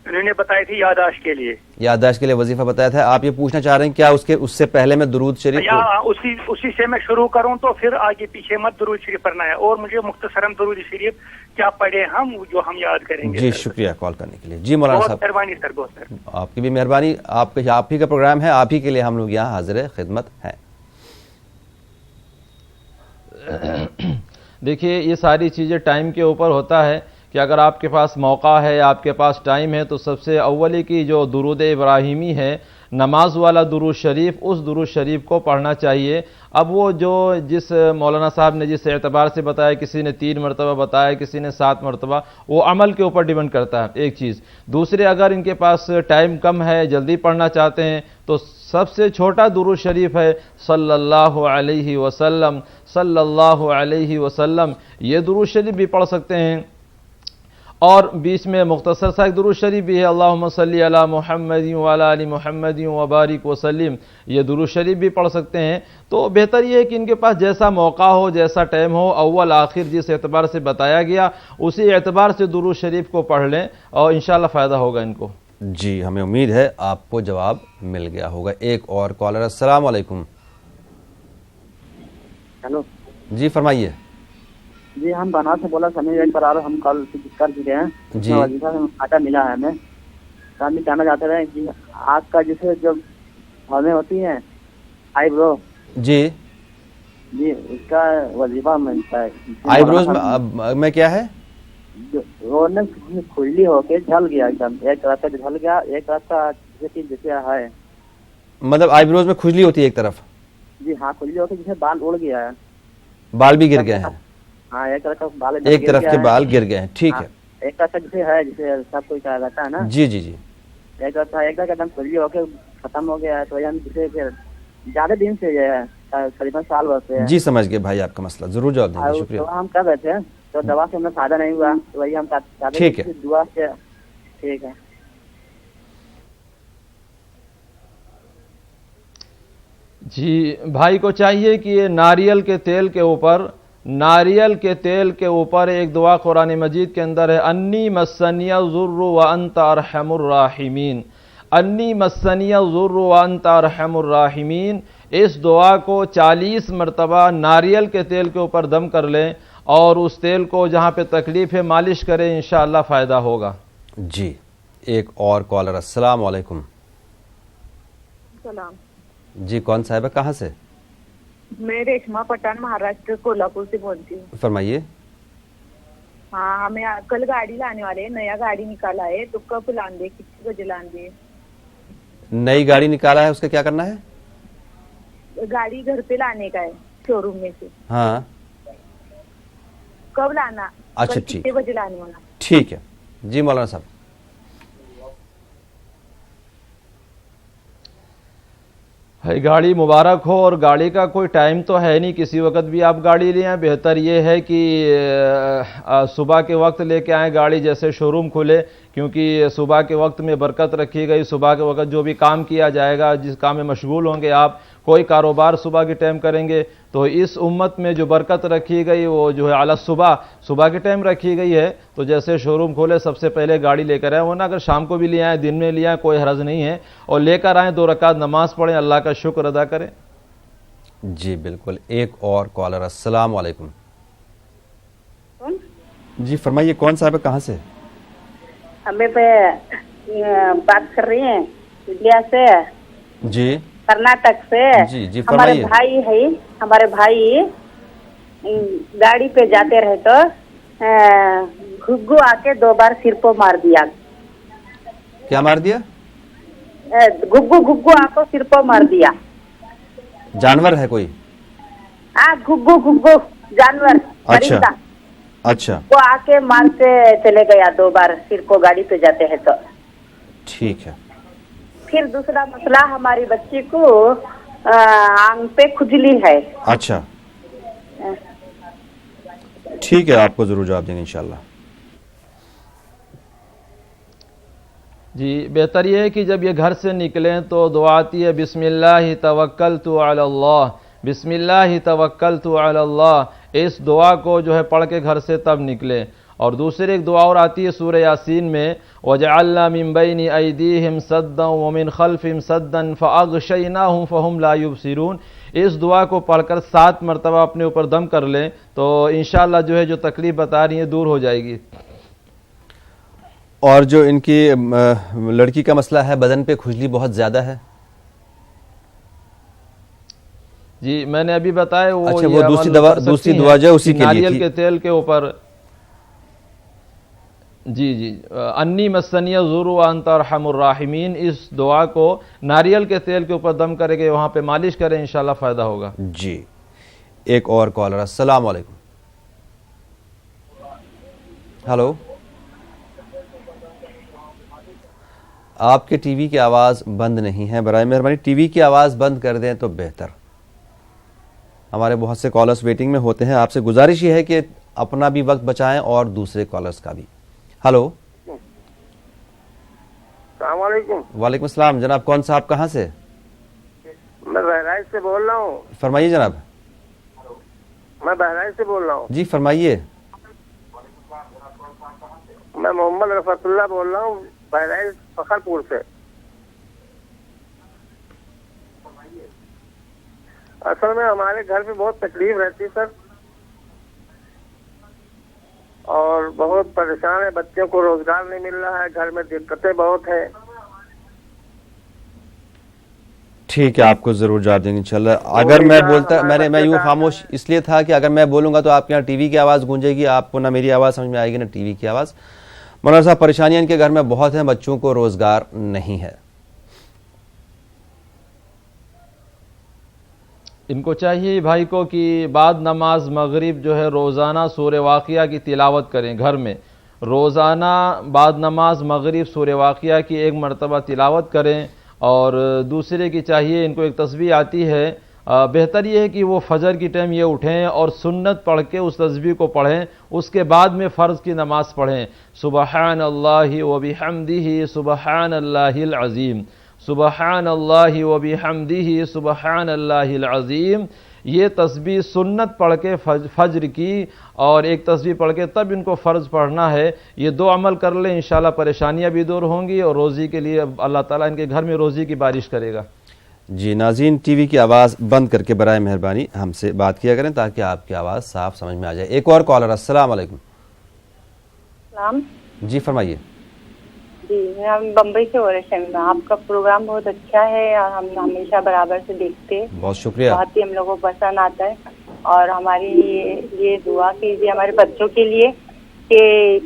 Speaker 10: انہوں نے بتائی تھی یادداشت کے لیے.
Speaker 1: یادداشت کے لیے وظیفہ بتایا تھا. آپ یہ پوچھنا چاہ رہے ہیں کیا اس سے پہلے میں درود شریف
Speaker 10: یا اسی سے میں شروع کروں تو پھر آگے پیچھے مت درود شریف پڑھنا ہے, اور مجھے مختصراً درود شریف کیا پڑھے ہم جو ہم یاد کریں گے.
Speaker 1: جی شکریہ کال کرنے کے لیے. جی مولانا صاحب
Speaker 10: مہربانی سر, بہت
Speaker 1: آپ کی بھی مہربانی. آپ ہی کا پروگرام ہے, آپ ہی کے لیے ہم لوگ یہاں حاضر خدمت ہیں.
Speaker 2: دیکھیے یہ ساری چیزیں ٹائم کے اوپر ہوتا ہے کہ اگر آپ کے پاس موقع ہے, آپ کے پاس ٹائم ہے, تو سب سے اولی کی جو درود ابراہیمی ہے نماز والا درود شریف, اس درود شریف کو پڑھنا چاہیے. اب وہ جو جس مولانا صاحب نے جس اعتبار سے بتایا, کسی نے 3 مرتبہ بتایا, کسی نے 7 مرتبہ, وہ عمل کے اوپر ڈیپینڈ کرتا ہے ایک چیز. دوسرے اگر ان کے پاس ٹائم کم ہے, جلدی پڑھنا چاہتے ہیں, تو سب سے چھوٹا درود شریف ہے صلی اللہ علیہ وسلم, صلی اللہ علیہ وسلم. یہ درود شریف بھی پڑھ سکتے ہیں. اور بیچ میں مختصر سا ایک درود شریف بھی ہے, اللہم صلی علی محمد وعلی آل محمد وبارک وسلم. یہ درود شریف بھی پڑھ سکتے ہیں. تو بہتر یہ ہے کہ ان کے پاس جیسا موقع ہو, جیسا ٹائم ہو, اول آخر جس اعتبار سے بتایا گیا اسی اعتبار سے درود شریف کو پڑھ لیں اور انشاءاللہ فائدہ ہوگا ان کو.
Speaker 1: جی ہمیں امید ہے آپ کو جواب مل گیا ہوگا. ایک اور کالر. السلام علیکم.
Speaker 11: ہیلو
Speaker 1: جی فرمائیے.
Speaker 11: جی ہم بنا سے بولا سمجھ برار ہم کل کر چکے ہیں.
Speaker 1: جی
Speaker 11: وظیفہ آٹا ملا ہے ہمیں, تو ہم کہنا چاہتے رہے کہ آج کا جسے جب ہمیں ہوتی ہیں آئی برو
Speaker 1: جی
Speaker 11: جی اس کا وظیفہ ملتا ہے.
Speaker 1: آئی میں کیا ہے؟
Speaker 11: وہ نا کھلی ہو کے جھل گیا ایک دم, ایک راستہ جھل گیا, ایک راستہ جیسے ہے.
Speaker 1: مطلب آئی بروز میں کھجلی ہوتی ہے ایک طرف؟
Speaker 11: جی ہاں کھلی ہو کے جیسے بال اڑ گیا ہے.
Speaker 1: بال بھی گر گئے ہیں؟
Speaker 11: ہاں ایک طرف بال,
Speaker 1: ایک طرف کے بال گر گئے ہیں, ٹھیک ہے.
Speaker 11: ایک راستہ جیسے ہے جیسے سب کوئی کہا جاتا ہے نا.
Speaker 1: جی جی جی.
Speaker 11: ایک راستہ ایک دم کھلی ہو کے ختم ہو گیا ہے, تو جسے پھر زیادہ دن سے یہ ہے تقریباً سال بھر سے.
Speaker 1: جی سمجھ گئے بھائی آپ کا مسئلہ, ضرور جواب دیں گے, شکریہ.
Speaker 11: ہم کر رہے تھے تو دوا سے ہمیں فائدہ نہیں ہوا, تو وہی ہم چاہتے ہیں کہ دعا سے. ٹھیک ہے.
Speaker 2: جی بھائی کو چاہیے کہ یہ ناریل کے تیل کے اوپر ایک دعا قرآن مجید کے اندر ہے, انی مسنی الضر وانت ارحم الراحمین, انی مسنی الضر وانت ارحم الراحمین. اس دعا کو 40 مرتبہ ناریل کے تیل کے اوپر دم کر لیں اور اس تیل کو جہاں پہ تکلیف ہے مالش کریں, انشاءاللہ فائدہ ہوگا.
Speaker 1: جی ایک اور کالر. السلام علیکم.
Speaker 12: سلام.
Speaker 1: جی کون صاحب ہے, کہاں سے؟
Speaker 12: میں ریشما پٹان مہاراشٹر کولہاپور سے بولتی ہوں.
Speaker 1: فرمائیے.
Speaker 12: ہاں ہمیں کل گاڑی لانے والے ہیں, نیا گاڑی نکالا ہے, تو کب لان دے, کتنے بجے لان دے؟
Speaker 1: نئی گاڑی نکالا ہے, اس کا کیا کرنا ہے؟
Speaker 12: گاڑی گھر پہ لانے کا ہے شو روم میں سے.
Speaker 1: ہاں
Speaker 12: کب لانا؟
Speaker 1: اچھا ٹھیک,
Speaker 12: کتنے بجے لانے والا؟
Speaker 1: ٹھیک ہے. جی مولانا صاحب.
Speaker 2: گاڑی مبارک ہو, اور گاڑی کا کوئی ٹائم تو ہے نہیں, کسی وقت بھی آپ گاڑی لے آئیں. بہتر یہ ہے کہ صبح کے وقت لے کے آئیں گاڑی, جیسے شو روم کھلے, کیونکہ صبح کے وقت میں برکت رکھی گئی. صبح کے وقت جو بھی کام کیا جائے گا, جس کام میں مشغول ہوں گے آپ, کوئی کاروبار صبح کے ٹائم کریں گے, تو اس امت میں جو برکت رکھی گئی وہ جو ہے اعلیٰ صبح کے ٹائم رکھی گئی ہے. تو جیسے شو روم کھولے سب سے پہلے گاڑی لے کر آئیں, ورنہ اگر شام کو بھی لے آئیں, دن میں لے آئیں, کوئی حرج نہیں ہے, اور لے کر آئیں, 2 رکعت نماز پڑھیں, اللہ کا شکر ادا کریں.
Speaker 1: جی بالکل. ایک اور کالر. السلام علیکم. جی فرمائیے, کون صاحب ہے, کہاں سے؟
Speaker 13: ہمیں پہ بات کر رہی ہیں انڈیا سے.
Speaker 1: جی
Speaker 13: کرناٹک سے.
Speaker 1: جی جی
Speaker 13: ہمارے بھائی ہے, ہمارے بھائی گاڑی پہ جاتے رہے تو گھگو آ کے 2 بار سر کو مار دیا.
Speaker 1: کیا مار دیا؟
Speaker 13: گھگو آ کو سر کو مار دیا.
Speaker 1: جانور ہے کوئی؟
Speaker 13: ہاں گھگو جانور.
Speaker 1: اچھا اچھا.
Speaker 13: وہ آ کے مارتے چلے گیا 2 بار سر کو, گاڑی پہ جاتے ہیں تو.
Speaker 1: ٹھیک ہے.
Speaker 13: پھر دوسرا مسئلہ, ہماری بچی کو آنکھ پہ کھجلی ہے.
Speaker 1: اچھا ٹھیک ہے, آپ کو ضرور جواب دیں گے انشاءاللہ.
Speaker 2: جی بہتر یہ ہے کہ جب یہ گھر سے نکلیں تو دعا آتی ہے, بسم اللہ توکلت علی اللہ, بسم اللہ توکلت علی اللہ. اس دعا کو جو ہے پڑھ کے گھر سے تب نکلیں. اور دوسری ایک دعا اور آتی ہے سورہ یاسین میں, وَجَعَلْنَا مِن بَيْنِ أَيْدِيهِمْ سَدًّا وَمِنْ خَلْفِهِمْ سَدًّا فَأَغْشَيْنَاهُمْ فَهُمْ لَا يُبْصِرُونَ. اس دعا کو پڑھ کر 7 مرتبہ اپنے اوپر دم کر لیں تو انشاءاللہ جو ہے جو تکلیف بتا رہی ہیں دور ہو جائے گی.
Speaker 1: اور جو ان کی لڑکی کا مسئلہ ہے, بدن پہ کھجلی بہت زیادہ ہے.
Speaker 2: جی میں نے ابھی بتایا وہ,
Speaker 1: اچھا وہ دوسری دعا جو اسی کے لیے
Speaker 2: ناریل کے تیل کے اوپر. جی جی, انی مسنی الضر وانت ارحم الراحمین, اس دعا کو ناریل کے تیل کے اوپر دم کرے گے, وہاں پہ مالش کریں, انشاءاللہ فائدہ ہوگا.
Speaker 1: جی ایک اور کالر. السلام علیکم. ہلو, آپ کے ٹی وی کی آواز بند نہیں ہے, برائے مہربانی ٹی وی کی آواز بند کر دیں تو بہتر. ہمارے بہت سے کالرز ویٹنگ میں ہوتے ہیں, آپ سے گزارش یہ ہے کہ اپنا بھی وقت بچائیں اور دوسرے کالرز کا بھی. ہلو.
Speaker 14: السلام علیکم.
Speaker 1: وعلیکم السلام. جناب کون صاحب, کہاں سے؟
Speaker 14: میں بہرائچ سے بول رہا ہوں.
Speaker 1: فرمائیے جناب.
Speaker 14: میں بہرائچ سے بول رہا ہوں.
Speaker 1: جی فرمائیے.
Speaker 14: میں محمد رفعت اللہ بول رہا ہوں, بہرائچ فخرپور سے. اصل میں ہمارے گھر پہ بہت تکلیف رہتی ہے سر, اور بہت پریشان ہے, بچوں کو روزگار نہیں مل رہا ہے, گھر میں دقتیں بہت ہیں.
Speaker 1: ٹھیک ہے، آپ کو ضرور جواب دیں گے انشاءاللہ. اگر میں بولتا میں یوں خاموش اس لیے تھا کہ اگر میں بولوں گا تو آپ کے یہاں ٹی وی کی آواز گونجے گی، آپ کو نہ میری آواز سمجھ میں آئے گی نہ ٹی وی کی آواز. مولانا صاحب، پریشانیاں ان کے گھر میں بہت ہیں، بچوں کو روزگار نہیں ہے.
Speaker 2: ان کو چاہیے بھائی کو کہ بعد نماز مغرب جو ہے روزانہ سورہ واقعہ کی تلاوت کریں گھر میں. روزانہ بعد نماز مغرب سورہ واقعہ کی 1 مرتبہ تلاوت کریں. اور دوسرے کی چاہیے، ان کو ایک تسبیح آتی ہے، بہتر یہ ہے کہ وہ فجر کی ٹائم یہ اٹھیں اور سنت پڑھ کے اس تسبیح کو پڑھیں، اس کے بعد میں فرض کی نماز پڑھیں. سبحان اللہ و بحمدہ سبحان اللہ العظیم، سبحان اللہ و بحمدہ سبحان اللہ العظیم. یہ تسبیح سنت پڑھ کے فجر کی اور ایک تسبیح پڑھ کے تب ان کو فرض پڑھنا ہے. یہ 2 عمل کر لیں، انشاءاللہ پریشانیاں بھی دور ہوں گی اور روزی کے لیے اللہ تعالیٰ ان کے گھر میں روزی کی بارش کرے گا.
Speaker 1: جی ناظرین، ٹی وی کی آواز بند کر کے برائے مہربانی ہم سے بات کیا کریں تاکہ آپ کی آواز صاف سمجھ میں آ جائے. ایک اور کالر. السلام علیکم.
Speaker 15: سلام.
Speaker 1: جی فرمائیے.
Speaker 15: جی میں بمبئی سے ہو رہے شمیمہ. آپ کا پروگرام بہت اچھا ہے اور ہم ہمیشہ برابر سے دیکھتے ہیں.
Speaker 1: بہت شکریہ.
Speaker 15: بہت ہی ہم لوگوں کو پسند آتا ہے. اور ہماری یہ دعا کیجیے ہمارے بچوں کے لیے کہ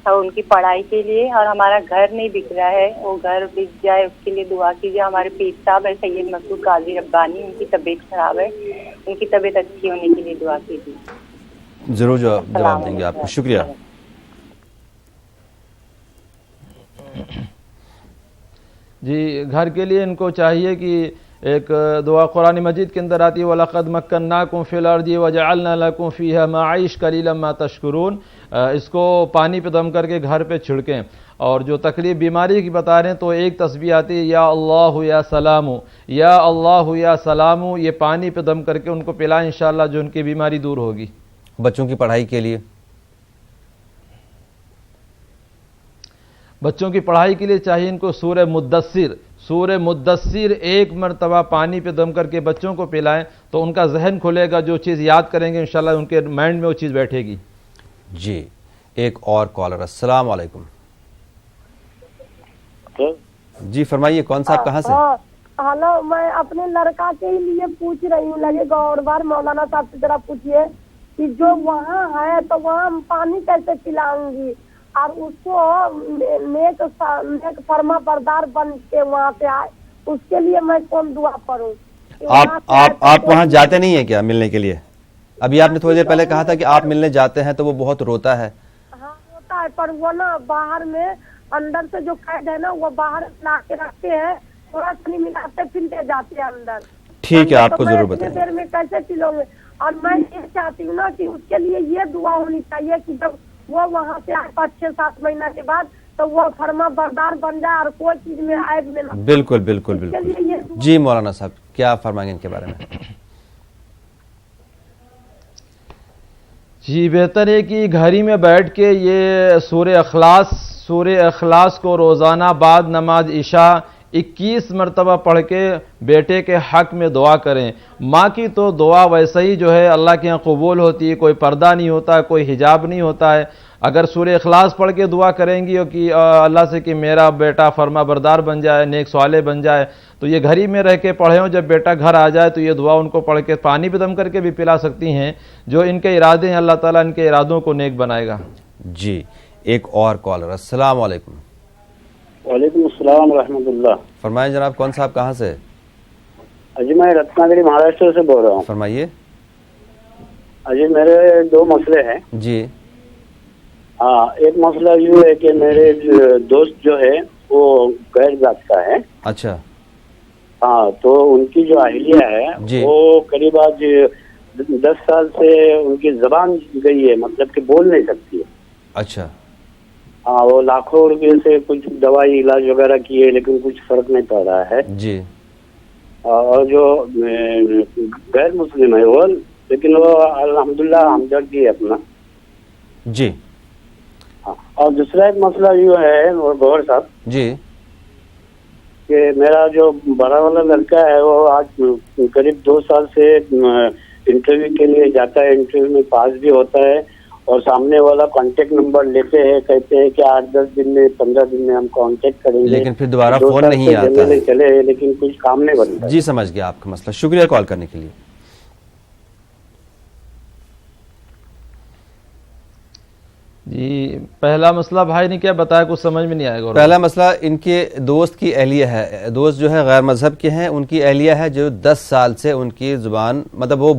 Speaker 15: ان کی پڑھائی کے لیے، اور ہمارا گھر نہیں بک رہا ہے، وہ گھر بک جائے اس کے لیے دعا کیجیے. ہمارے پیر صاحب ہے سید مسعود قاضی ربانی، ان کی طبیعت خراب ہے، ان کی طبیعت اچھی ہونے کے لیے دعا کیجیے.
Speaker 1: ضرور جواب دیں گے آپ کو. شکریہ.
Speaker 2: جی گھر کے لیے ان کو چاہیے کہ ایک دعا قرآن مجید کے اندر آتی ہے وَلَقَدْ مَكَّنَّاكُمْ فِي الْأَرْضِ وَجَعَلْنَا لَكُمْ فِيهَا مَعَائِشَ قَلِيلًا مَا تَشْكُرُونَ. اس کو پانی پہ دم کر کے گھر پہ چھڑکیں. اور جو تکلیف بیماری کی بتا رہے ہیں تو ایک تسبیح آتی ہے یا اللہ یا سلام، یا اللہ یا سلام. یہ پانی پہ دم کر کے ان کو پلائیں، انشاءاللہ جو ان کی بیماری دور ہوگی.
Speaker 1: بچوں کی پڑھائی کے لیے
Speaker 2: بچوں کی پڑھائی کے لیے چاہیے ان کو سورہ مدثر 1 مرتبہ پانی پہ دم کر کے بچوں کو پلائیں تو ان کا ذہن کھلے گا. جو چیز یاد کریں گے انشاءاللہ ان کے مائنڈ میں وہ چیز بیٹھے گی.
Speaker 1: جی ایک اور کالر. السلام علیکم. جی فرمائیے. کون صاحب کہاں سے؟
Speaker 6: ہلو، میں اپنے لڑکا کے ہی لیے پوچھ رہی ہوں. لگے گا اور بار مولانا صاحب سے ذرا پوچھیے کہ جو وہاں ہے تو وہاں پانی کیسے پلاؤں گی اور اس کو نیک فرما بردار بن کے وہاں پہ آئے، اس کے لیے میں کون دعا پڑھوں؟
Speaker 1: آپ وہاں جاتے نہیں ہیں کیا ملنے کے لیے؟ ابھی آپ نے تھوڑی دیر پہلے کہا تھا کہ آپ ملنے جاتے ہیں تو وہ بہت روتا ہے.
Speaker 6: ہاں روتا ہے، پر وہ نا باہر میں اندر سے جو قید ہے نا وہ باہر لا کے رکھتے ہیں، تھوڑا سا ملاتے پھرتے جاتے ہیں اندر.
Speaker 1: ٹھیک ہے، آپ کو ضرور بتائیں.
Speaker 6: دیر میں کیسے پلوں گے؟ اور میں یہ چاہتی ہوں نا کہ اس کے لیے یہ دعا ہونی چاہیے کہ جب وہ وہاں سے 5-6-7 مہینہ کے بعد تو وہ فرما بردار بن جائے اور کوئی چیز میں عیب میں نہ.
Speaker 1: بالکل بالکل بالکل. جی مولانا صاحب کیا فرمائیں گے ان کے بارے میں؟
Speaker 2: جی بہتر ہے کہ گھر ہی میں بیٹھ کے یہ سورہ اخلاص کو روزانہ بعد نماز عشاء 21 مرتبہ پڑھ کے بیٹے کے حق میں دعا کریں. ماں کی تو دعا ویسے ہی جو ہے اللہ کے یہاں قبول ہوتی ہے، کوئی پردہ نہیں ہوتا، کوئی حجاب نہیں ہوتا ہے. اگر سورہ اخلاص پڑھ کے دعا کریں گی کہ اللہ سے کہ میرا بیٹا فرما بردار بن جائے، نیک صالح بن جائے، تو یہ گھر ہی میں رہ کے پڑھیں. جب بیٹا گھر آ جائے تو یہ دعا ان کو پڑھ کے پانی پہ دم کر کے بھی پلا سکتی ہیں. جو ان کے ارادے ہیں اللہ تعالیٰ ان کے ارادوں کو نیک بنائے گا.
Speaker 1: جی ایک اور کالر. السلام علیکم.
Speaker 16: وعلیکم السلام ورحمۃ اللہ.
Speaker 1: فرمائیں جناب. کون صاحب کہاں سے؟
Speaker 16: اجی میں رتناگری مہاراشٹر سے بول رہا ہوں.
Speaker 1: فرمائیے.
Speaker 16: اجی میرے 2 مسئلے ہیں.
Speaker 1: جی
Speaker 16: ہاں، ایک مسئلہ یہ ہے کہ میرے دوست جو ہے وہ غیر ذات کا ہے.
Speaker 1: اچھا.
Speaker 16: ہاں تو ان کی جو اہلیہ ہے وہ قریب آج 10 سال سے ان کی زبان گئی ہے، مطلب کہ بول نہیں سکتی ہے.
Speaker 1: اچھا.
Speaker 16: ہاں وہ لاکھوں روپے سے کچھ دوائی علاج وغیرہ کیے لیکن کچھ فرق نہیں پڑ رہا ہے.
Speaker 1: جی.
Speaker 16: اور جو غیر مسلم ہے وہ، لیکن وہ الحمدللہ ہمدردی ہے اپنا.
Speaker 1: جی.
Speaker 16: اور دوسرا ایک مسئلہ یہ ہے گوھر صاحب
Speaker 1: جی
Speaker 16: کہ میرا جو بڑا والا لڑکا ہے وہ آج قریب 2 سال سے انٹرویو کے لیے جاتا ہے، انٹرویو میں پاس بھی ہوتا ہے اور سامنے والا کانٹیکٹ نمبر لیتے ہیں, کہتے ہیں کہ 8-10 دن میں 15 دن میں ہم کانٹیکٹ کریں گے,
Speaker 1: لیکن پھر دوبارہ فون نہیں آتا ہے.
Speaker 16: چلے لیکن کچھ کام نہیں بنتا.
Speaker 1: جی سمجھ گیا آپ کا مسئلہ, شکریہ کال کرنے کے لیے.
Speaker 2: جی پہلا مسئلہ بھائی نے کیا بتایا, کچھ سمجھ میں نہیں آئے گا.
Speaker 1: پہلا مسئلہ ان کے دوست کی اہلیہ ہے, دوست جو ہے غیر مذہب کے ہیں, ان کی اہلیہ ہے جو 10 سال سے ان کی زبان مطلب وہ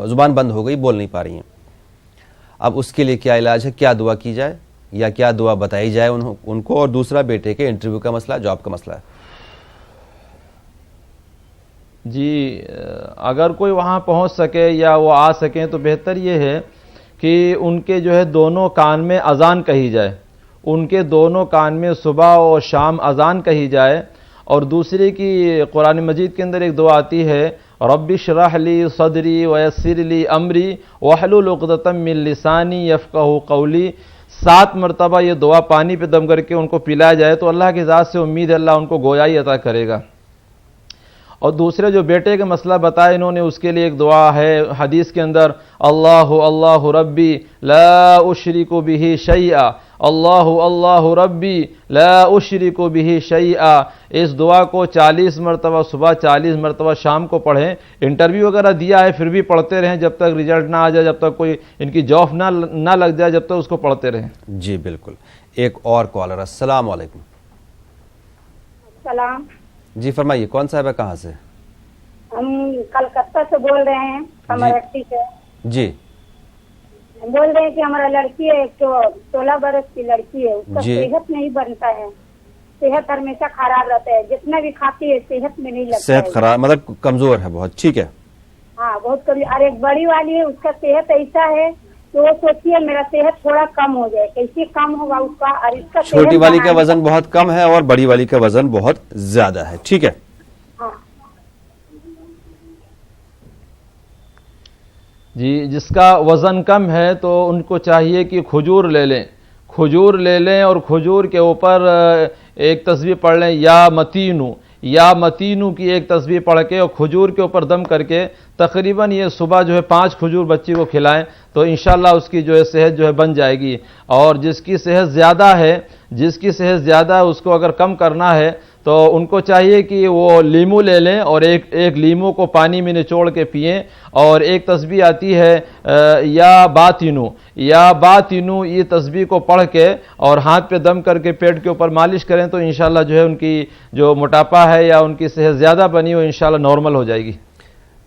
Speaker 1: زبان بند ہو گئی, بول نہیں پا رہی ہیں. اب اس کے لیے کیا علاج ہے, کیا دعا کی جائے یا کیا دعا بتائی جائے ان کو؟ اور دوسرا بیٹے کے انٹرویو کا مسئلہ, جاب کا مسئلہ ہے.
Speaker 2: جی اگر کوئی وہاں پہنچ سکے یا وہ آ سکیں تو بہتر یہ ہے کہ ان کے جو ہے دونوں کان میں اذان کہی جائے, ان کے دونوں کان میں صبح اور شام اذان کہی جائے. اور دوسری کی قرآن مجید کے اندر ایک دعا آتی ہے, رب اشرح لی صدری ویسر لی امری واحلل عقدۃ من لسانی یفقہوا قولی. 7 مرتبہ یہ دعا پانی پہ دم کر کے ان کو پلایا جائے تو اللہ کی ذات سے امید ہے اللہ ان کو گویائی عطا کرے گا. اور دوسرے جو بیٹے کا مسئلہ بتایا انہوں نے, اس کے لیے ایک دعا ہے حدیث کے اندر, اللہ ربی لا اشرک بہ شیئا, اللہ ربی لا اشرک بہ شیئا. اس دعا کو 40 مرتبہ صبح 40 مرتبہ شام کو پڑھیں. انٹرویو وغیرہ دیا ہے پھر بھی پڑھتے رہیں جب تک رزلٹ نہ آ جائے, جب تک کوئی ان کی جاب نہ لگ جائے, جب تک اس کو پڑھتے رہیں.
Speaker 1: جی بالکل. ایک اور کالر, السلام علیکم.
Speaker 17: السلام.
Speaker 1: جی فرمائیے, کون صاحب ہے, کہاں سے؟
Speaker 17: ہم کلکتہ سے بول رہے ہیں, ہمارا سے.
Speaker 1: جی
Speaker 17: بول رہے ہیں کہ ہمارا لڑکی ہے, 16 برس کی لڑکی ہے, اس کا صحت نہیں بنتا ہے, صحت ہمیشہ خراب رہتا ہے, جتنا بھی کھاتی ہے صحت میں نہیں لگتا ہے.
Speaker 1: صحت خراب مطلب کمزور ہے بہت, ٹھیک ہے.
Speaker 17: ہاں بہت کمزور. اور ایک بڑی والی ہے, اس کا صحت ایسا ہے تو وہ سوچیے میرا صحت تھوڑا کم ہو جائے, کیسے کم ہوگا اس کا. اور اس کا
Speaker 1: چھوٹی والی کا وزن بہت کم ہے اور بڑی والی کا وزن بہت زیادہ ہے, ٹھیک ہے.
Speaker 2: جی جس کا وزن کم ہے تو ان کو چاہیے کہ کھجور لے لیں, کھجور لے لیں اور کھجور کے اوپر ایک تسبیح پڑھ لیں, یا متینو کی ایک تسبیح پڑھ کے اور کھجور کے اوپر دم کر کے تقریباً یہ صبح جو ہے 5 کھجور بچی کو کھلائیں تو انشاءاللہ اس کی جو ہے صحت جو ہے بن جائے گی. اور جس کی صحت زیادہ ہے اس کو اگر کم کرنا ہے تو ان کو چاہیے کہ وہ لیمو لے لیں اور ایک لیمو کو پانی میں نچوڑ کے پئیں. اور ایک تسبیح آتی ہے یا باتینو, یہ تسبیح کو پڑھ کے اور ہاتھ پہ دم کر کے پیٹ کے اوپر مالش کریں تو انشاءاللہ جو ہے ان کی جو موٹاپا ہے یا ان کی صحت زیادہ بنی وہ انشاءاللہ نارمل ہو جائے گی.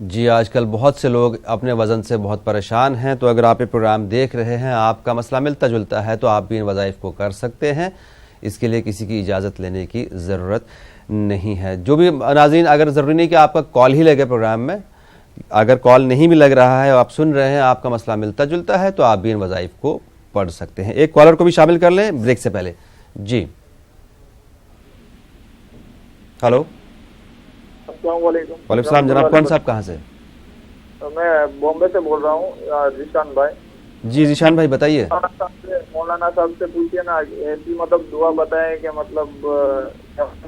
Speaker 1: جی آج کل بہت سے لوگ اپنے وزن سے بہت پریشان ہیں, تو اگر آپ یہ پروگرام دیکھ رہے ہیں, آپ کا مسئلہ ملتا جلتا ہے, تو آپ بھی ان وظائف کو کر سکتے ہیں. اس کے لیے کسی کی اجازت لینے کی ضرورت نہیں ہے. جو بھی ناظرین, اگر ضروری نہیں کہ آپ کا کال ہی لگے پروگرام میں, اگر کال نہیں بھی لگ رہا ہے, آپ سن رہے ہیں, آپ کا مسئلہ ملتا جلتا ہے, تو آپ بھی ان وظائف کو پڑھ سکتے ہیں. ایک کالر کو بھی شامل کر لیں بریک سے پہلے. جی ہلو.
Speaker 18: السلام علیکم.
Speaker 1: وعلیکم السلام جناب, کون صاحب کہاں سے؟
Speaker 18: میں بامبے سے بول رہا ہوں, ذیشان بھائی.
Speaker 1: جی ذیشان بھائی بتائیے.
Speaker 18: مولانا صاحب سے پوچھیے نا, ایسی مطلب دعا بتائیں کہ مطلب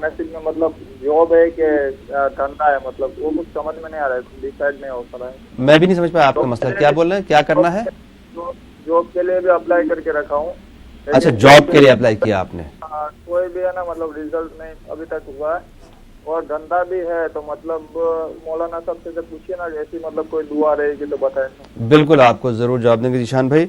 Speaker 18: میسج میں مطلب جاب ہے کہ دھندا ہے, مطلب وہ کچھ سمجھ میں نہیں آ رہا ہے, ڈیسائیڈ نہیں ہو پا رہا ہے.
Speaker 1: میں بھی نہیں سمجھ پایا آپ کا مسئلہ, کیا بول رہے ہیں, کیا کرنا ہے؟
Speaker 18: جاب کے لیے بھی اپلائی کر کے رکھا ہوں.
Speaker 1: اچھا جاب کے لیے اپلائی کیا آپ نے؟
Speaker 18: کوئی بھی ہے نا مطلب ریزلٹ نہیں ابھی تک ہوا ہے, اور دھندا بھی ہے, تو مطلب مولانا صاحب سے پوچھیے نا ایسی مطلب کوئی دعا رہے گی تو بتائیں.
Speaker 1: بالکل آپ کو ضرور جواب دیں گے ذیشان بھائی,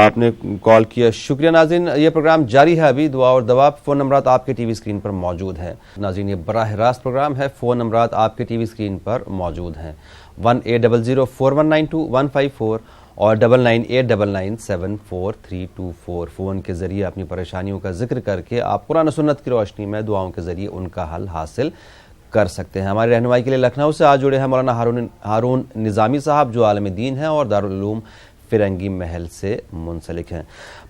Speaker 1: آپ نے کال کیا, شکریہ. ناظرین یہ پروگرام جاری ہے ابھی, دعا اور دوا. فون نمبرات آپ کے ٹی وی اسکرین پر موجود ہیں. ناظرین یہ براہ راست پروگرام ہے, فون نمبرات آپ کے ٹی وی اسکرین پر موجود ہیں. 18004192 اور 9989974324. فون کے ذریعے اپنی پریشانیوں کا ذکر کر کے آپ قرآن و سنت کی روشنی میں دعاؤں کے ذریعے ان کا حل حاصل کر سکتے ہیں. ہماری رہنمائی کے لیے لکھنؤ سے آج جڑے ہیں مولانا ہارون نظامی صاحب, جو عالم دین ہیں اور دارالعلوم فرنگی محل سے منسلک ہیں.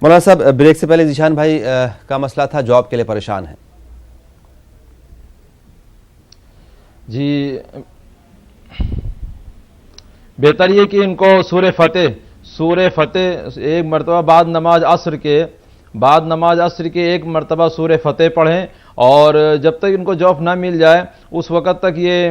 Speaker 1: مولانا صاحب بریک سے پہلے ذیشان بھائی کا مسئلہ تھا, جاب کے لیے پریشان ہیں.
Speaker 2: جی بہتر یہ کہ ان کو سورہ فتح ایک مرتبہ بعد نماز عصر کے ایک مرتبہ سورہ فتح پڑھیں, اور جب تک ان کو جاب نہ مل جائے اس وقت تک یہ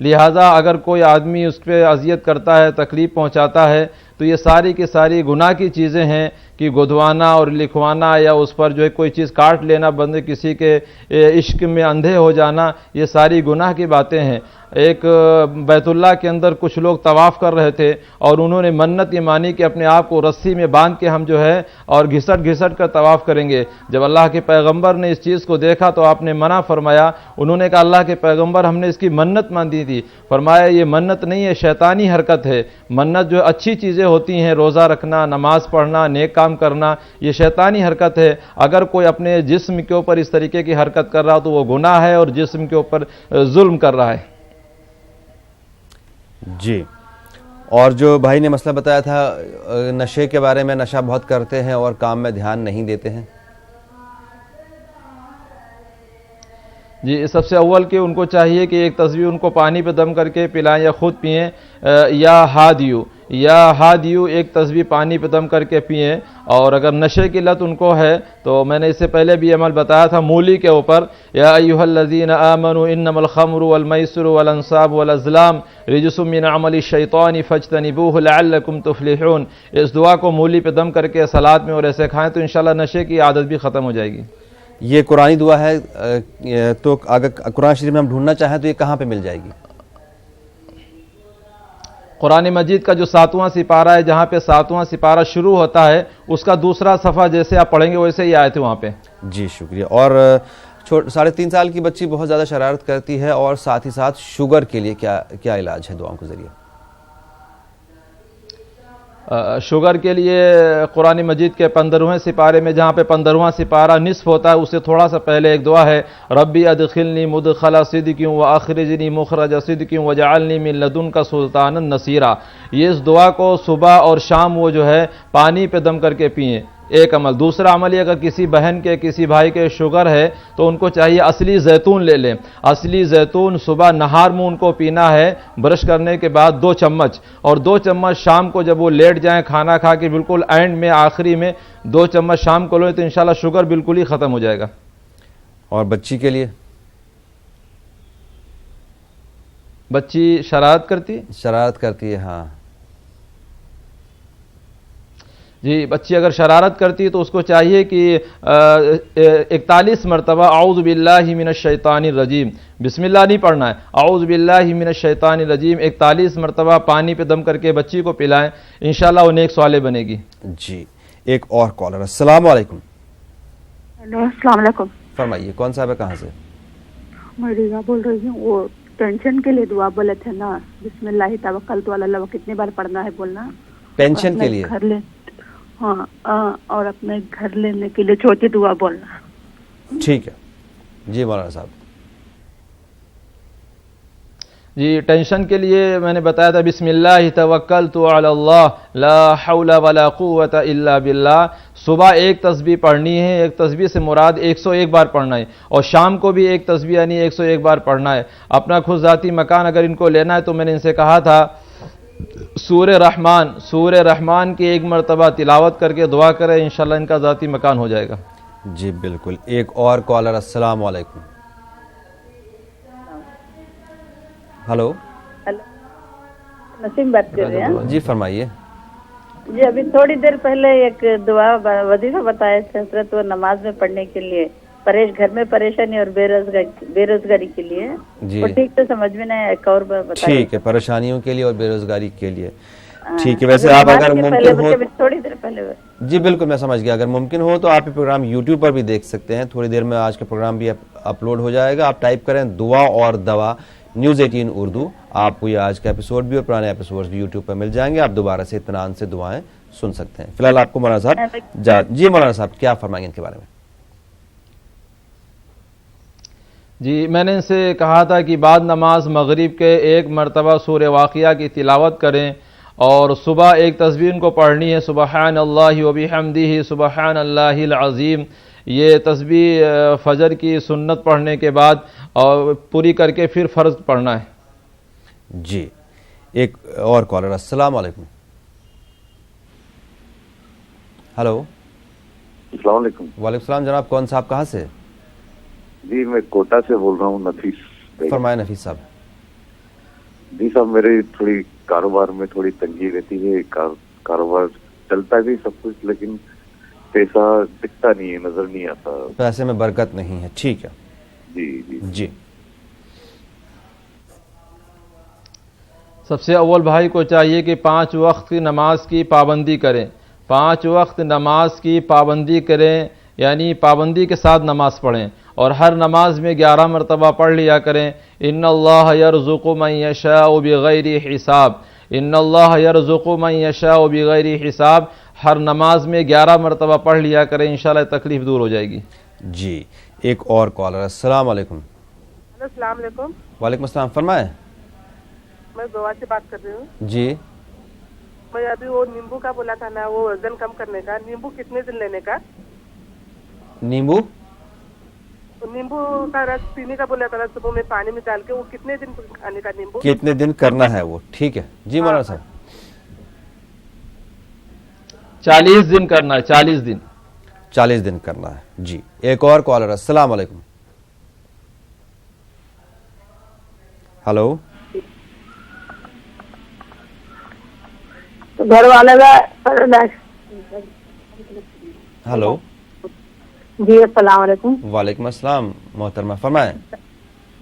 Speaker 2: لہٰذا اگر کوئی آدمی اس پہ اذیت کرتا ہے، تکلیف پہنچاتا ہے، تو یہ ساری کی ساری گناہ کی چیزیں ہیں کہ گدوانا اور لکھوانا یا اس پر جو ہے کوئی چیز کاٹ لینا، بندے کسی کے عشق میں اندھے ہو جانا، یہ ساری گناہ کی باتیں ہیں۔ ایک بیت اللہ کے اندر کچھ لوگ طواف کر رہے تھے اور انہوں نے منت یہ مانی کہ اپنے آپ کو رسی میں باندھ کے ہم جو ہے اور گھسٹ گھسٹ کر طواف کریں گے۔ جب اللہ کے پیغمبر نے اس چیز کو دیکھا تو آپ نے منع فرمایا۔ انہوں نے کہا اللہ کے پیغمبر ہم نے اس کی منت ماندی تھی۔ فرمایا یہ منت نہیں ہے، شیطانی حرکت ہے۔ منت جو اچھی چیزیں ہوتی ہیں، روزہ رکھنا، نماز پڑھنا، نیک کام کرنا، یہ شیطانی حرکت ہے۔ اگر کوئی اپنے جسم کے اوپر اس طریقے کی حرکت کر رہا تو وہ گناہ ہے اور جسم کے اوپر ظلم کر رہا ہے۔
Speaker 1: جی، اور جو بھائی نے مسئلہ بتایا تھا نشے کے بارے میں، نشہ بہت کرتے ہیں اور کام میں دھیان نہیں دیتے ہیں۔
Speaker 2: جی، سب سے اول کہ ان کو چاہیے کہ ایک تصویر ان کو پانی پہ دم کر کے پلائیں یا خود پئیں، یا ہادیو ایک تصویر پانی پہ دم کر کے پئیں۔ اور اگر نشے کی لت ان کو ہے تو میں نے اس سے پہلے بھی عمل بتایا تھا مولی کے اوپر، یا ایھا الذین آمنوا انما الخمر والمیسر والانصاب والازلام رجس من عمل الشیطان فاجتنبوہ لعلکم تفلحون۔ اس دعا کو مولی پہ دم کر کے صلاۃ میں اور ایسے کھائیں تو انشاءاللہ نشے کی عادت بھی ختم ہو جائے گی۔
Speaker 1: یہ قرآنی دعا ہے، تو اگر قرآن شریف میں ہم ڈھونڈنا چاہیں تو یہ کہاں پہ مل جائے گی؟
Speaker 2: قرآن مجید کا جو 7واں سپارہ ہے، جہاں پہ 7واں سپارہ شروع ہوتا ہے، اس کا دوسرا صفحہ جیسے آپ پڑھیں گے ویسے ہی آئے تھے وہاں پہ۔
Speaker 1: جی شکریہ۔ اور 3.5 سال کی بچی بہت زیادہ شرارت کرتی ہے اور ساتھ ہی ساتھ شوگر کے لیے کیا علاج ہے دعاؤں کے ذریعے؟
Speaker 2: شوگر کے لیے قرآن مجید کے 15ویں سپارے میں جہاں پہ 15واں سپارہ نصف ہوتا ہے، اس سے تھوڑا سا پہلے ایک دعا ہے، ربی ادخلنی مدخل صدق واخرجنی مخرج صدق وجعلنی من لدنک سلطانا نصیرا۔ یہ اس دعا کو صبح اور شام وہ جو ہے پانی پہ دم کر کے پئیں، ایک عمل۔ دوسرا عمل یہ اگر کسی بہن کے کسی بھائی کے شوگر ہے تو ان کو چاہیے اصلی زیتون لے لیں۔ اصلی زیتون صبح نہار میں ان کو پینا ہے برش کرنے کے بعد 2 چمچ، اور 2 چمچ شام کو جب وہ لیٹ جائیں کھانا کھا کے بالکل اینڈ میں آخری میں 2 چمچ شام کو لیں تو انشاءاللہ شوگر بالکل ہی ختم ہو جائے گا۔
Speaker 1: اور بچی کے لیے؟
Speaker 2: بچی شرارت کرتی ہے، ہاں جی، بچی اگر شرارت کرتی ہے تو اس کو چاہیے کہ 41 مرتبہ اعوذ باللہ من الشیطان الرجیم، بسم اللہ نہیں پڑھنا ہے، اعوذ باللہ من الشیطان الرجیم 41 مرتبہ پانی پہ دم کر کے بچی کو پلائیں، انشاءاللہ وہ نیک صالح بنے گی۔
Speaker 1: جی، ایک اور کالر۔ السلام علیکم۔
Speaker 3: ہیلو، السلام علیکم۔
Speaker 1: فرمائیے، کون صاحب ہے، کہاں سے؟
Speaker 3: میں ریزا بول رہی ہوں۔ وہ ٹینشن کے لیے دعا بولے تھے نا، بسم اللہ توکلت علی اللہ، وہ کتنی بار پڑھنا ہے بولنا؟
Speaker 1: پینشن کے لیے؟
Speaker 3: ہاں، اور اپنے گھر لینے کے لیے چھوٹی دعا بولنا۔
Speaker 1: ٹھیک ہے جی مولانا صاحب۔
Speaker 2: جی، ٹینشن کے لیے میں نے بتایا تھا بسم اللہ توکلت علی اللہ لا حول ولا قوت الا باللہ۔ صبح ایک تسبیح پڑھنی ہے، ایک تسبیح سے مراد 101 بار پڑھنا ہے، اور شام کو بھی ایک تسبیح یعنی 101 بار پڑھنا ہے۔ اپنا خود ذاتی مکان اگر ان کو لینا ہے تو میں نے ان سے کہا تھا سورہ رحمان کی 1 مرتبہ تلاوت کر کے دعا کرے، انشاءاللہ ان کا ذاتی مکان ہو جائے گا۔
Speaker 1: جی بالکل۔ ایک اور کالر۔ السلام علیکم۔ ہلو،
Speaker 5: نسیم بات کر رہے ہیں؟
Speaker 1: جی فرمائیے۔
Speaker 5: جی، ابھی تھوڑی دیر پہلے ایک دعا وظیفہ بتایا تھا حضرت، وہ نماز میں پڑھنے کے لیے، گھر میں پریشانی اور بے روزگاری کے لیے،
Speaker 1: جی
Speaker 5: ٹھیک سے سمجھ میں نہیں، ایک اور بتائیے۔
Speaker 1: ٹھیک ہے، پریشانیوں کے لیے اور بے روزگاری کے لیے، ٹھیک ہے۔ ویسے آپ اگر ممکن ہو،
Speaker 5: تھوڑی دیر پہلے،
Speaker 1: جی بالکل میں سمجھ گیا، اگر ممکن ہو تو آپ یہ پروگرام یوٹیوب پر بھی دیکھ سکتے ہیں، تھوڑی دیر میں آج کا پروگرام بھی اپلوڈ ہو جائے گا۔ آپ ٹائپ کریں دعا اور دوا نیوز 18 اردو، آپ کو یہ آج کا ایپیسوڈ بھی اور پرانے ایپیسوڈ بھی یوٹیوب پر مل جائیں گے، آپ دوبارہ سے اطمینان سے دعائیں سن سکتے ہیں۔ فی الحال آپ کو مولانا صاحب، جی مولانا صاحب کیا فرمائیں گے ان کے بارے میں؟
Speaker 2: جی، میں نے ان سے کہا تھا کہ بعد نماز مغرب کے 1 مرتبہ سورہ واقعہ کی تلاوت کریں، اور صبح ایک تسبیح ان کو پڑھنی ہے، سبحان اللہ وبحمدہ سبحان اللہ العظیم۔ یہ تسبیح فجر کی سنت پڑھنے کے بعد اور پوری کر کے پھر فرض پڑھنا ہے۔
Speaker 1: جی، ایک اور کالر۔ السلام علیکم۔ ہلو،
Speaker 8: السلام علیکم۔
Speaker 1: وعلیکم السلام جناب، کون صاحب کہاں سے؟
Speaker 8: جی میں کوٹا سے بول رہا ہوں، نفیس۔
Speaker 1: فرمائے نفیس صاحب۔
Speaker 8: جی صاحب میرے تھوڑی کاروبار میں تھوڑی تنگی رہتی ہے, کاروبار چلتا بھی سب کچھ لیکن پیسہ دکھتا نہیں ہے, نظر نہیں آتا,
Speaker 1: پیسے میں برکت نہیں ہے. ٹھیک ہے
Speaker 8: جی جی
Speaker 1: جی.
Speaker 2: سب سے اول بھائی کو چاہیے کہ 5 وقت کی نماز کی پابندی کریں. 5 وقت نماز کی پابندی کریں, یعنی پابندی کے ساتھ نماز پڑھیں, اور ہر نماز میں 11 مرتبہ پڑھ لیا کریں ان اللہ یرزق من یشاء بغیر حساب. ان اللہ یرزق من یشاء بغیر حساب. ہر نماز میں 11 مرتبہ پڑھ لیا کریں, انشاءاللہ تکلیف دور ہو جائے گی.
Speaker 1: جی ایک اور کالر. السلام علیکم.
Speaker 4: السلام علیکم.
Speaker 1: وعلیکم السلام, فرمائیں.
Speaker 4: میں گوا سے بات کر رہی ہوں.
Speaker 1: جی
Speaker 4: میں ابھی وہ نیمبو کا بولا تھا نا, وہ وزن کم کرنے کا, نیمبو کتنے دن لینے کا؟
Speaker 1: نیمبو
Speaker 4: کا رس پینے کا بولا تھا صبح میں پانی میں ڈال کے, وہ کتنے دن کھانے کا نیمبو؟
Speaker 1: کتنے دن کرنا ہے وہ؟ ٹھیک ہے جی مولانا صاحب.
Speaker 2: 40 دن کرنا ہے. 40 دن
Speaker 1: 40 دن کرنا ہے. جی ایک اور کالر. السلام علیکم. ہلو.
Speaker 6: گھر والے کا.
Speaker 1: ہلو.
Speaker 6: جی السلام علیکم.
Speaker 1: وعلیکم السلام محترمہ, فرمائیں.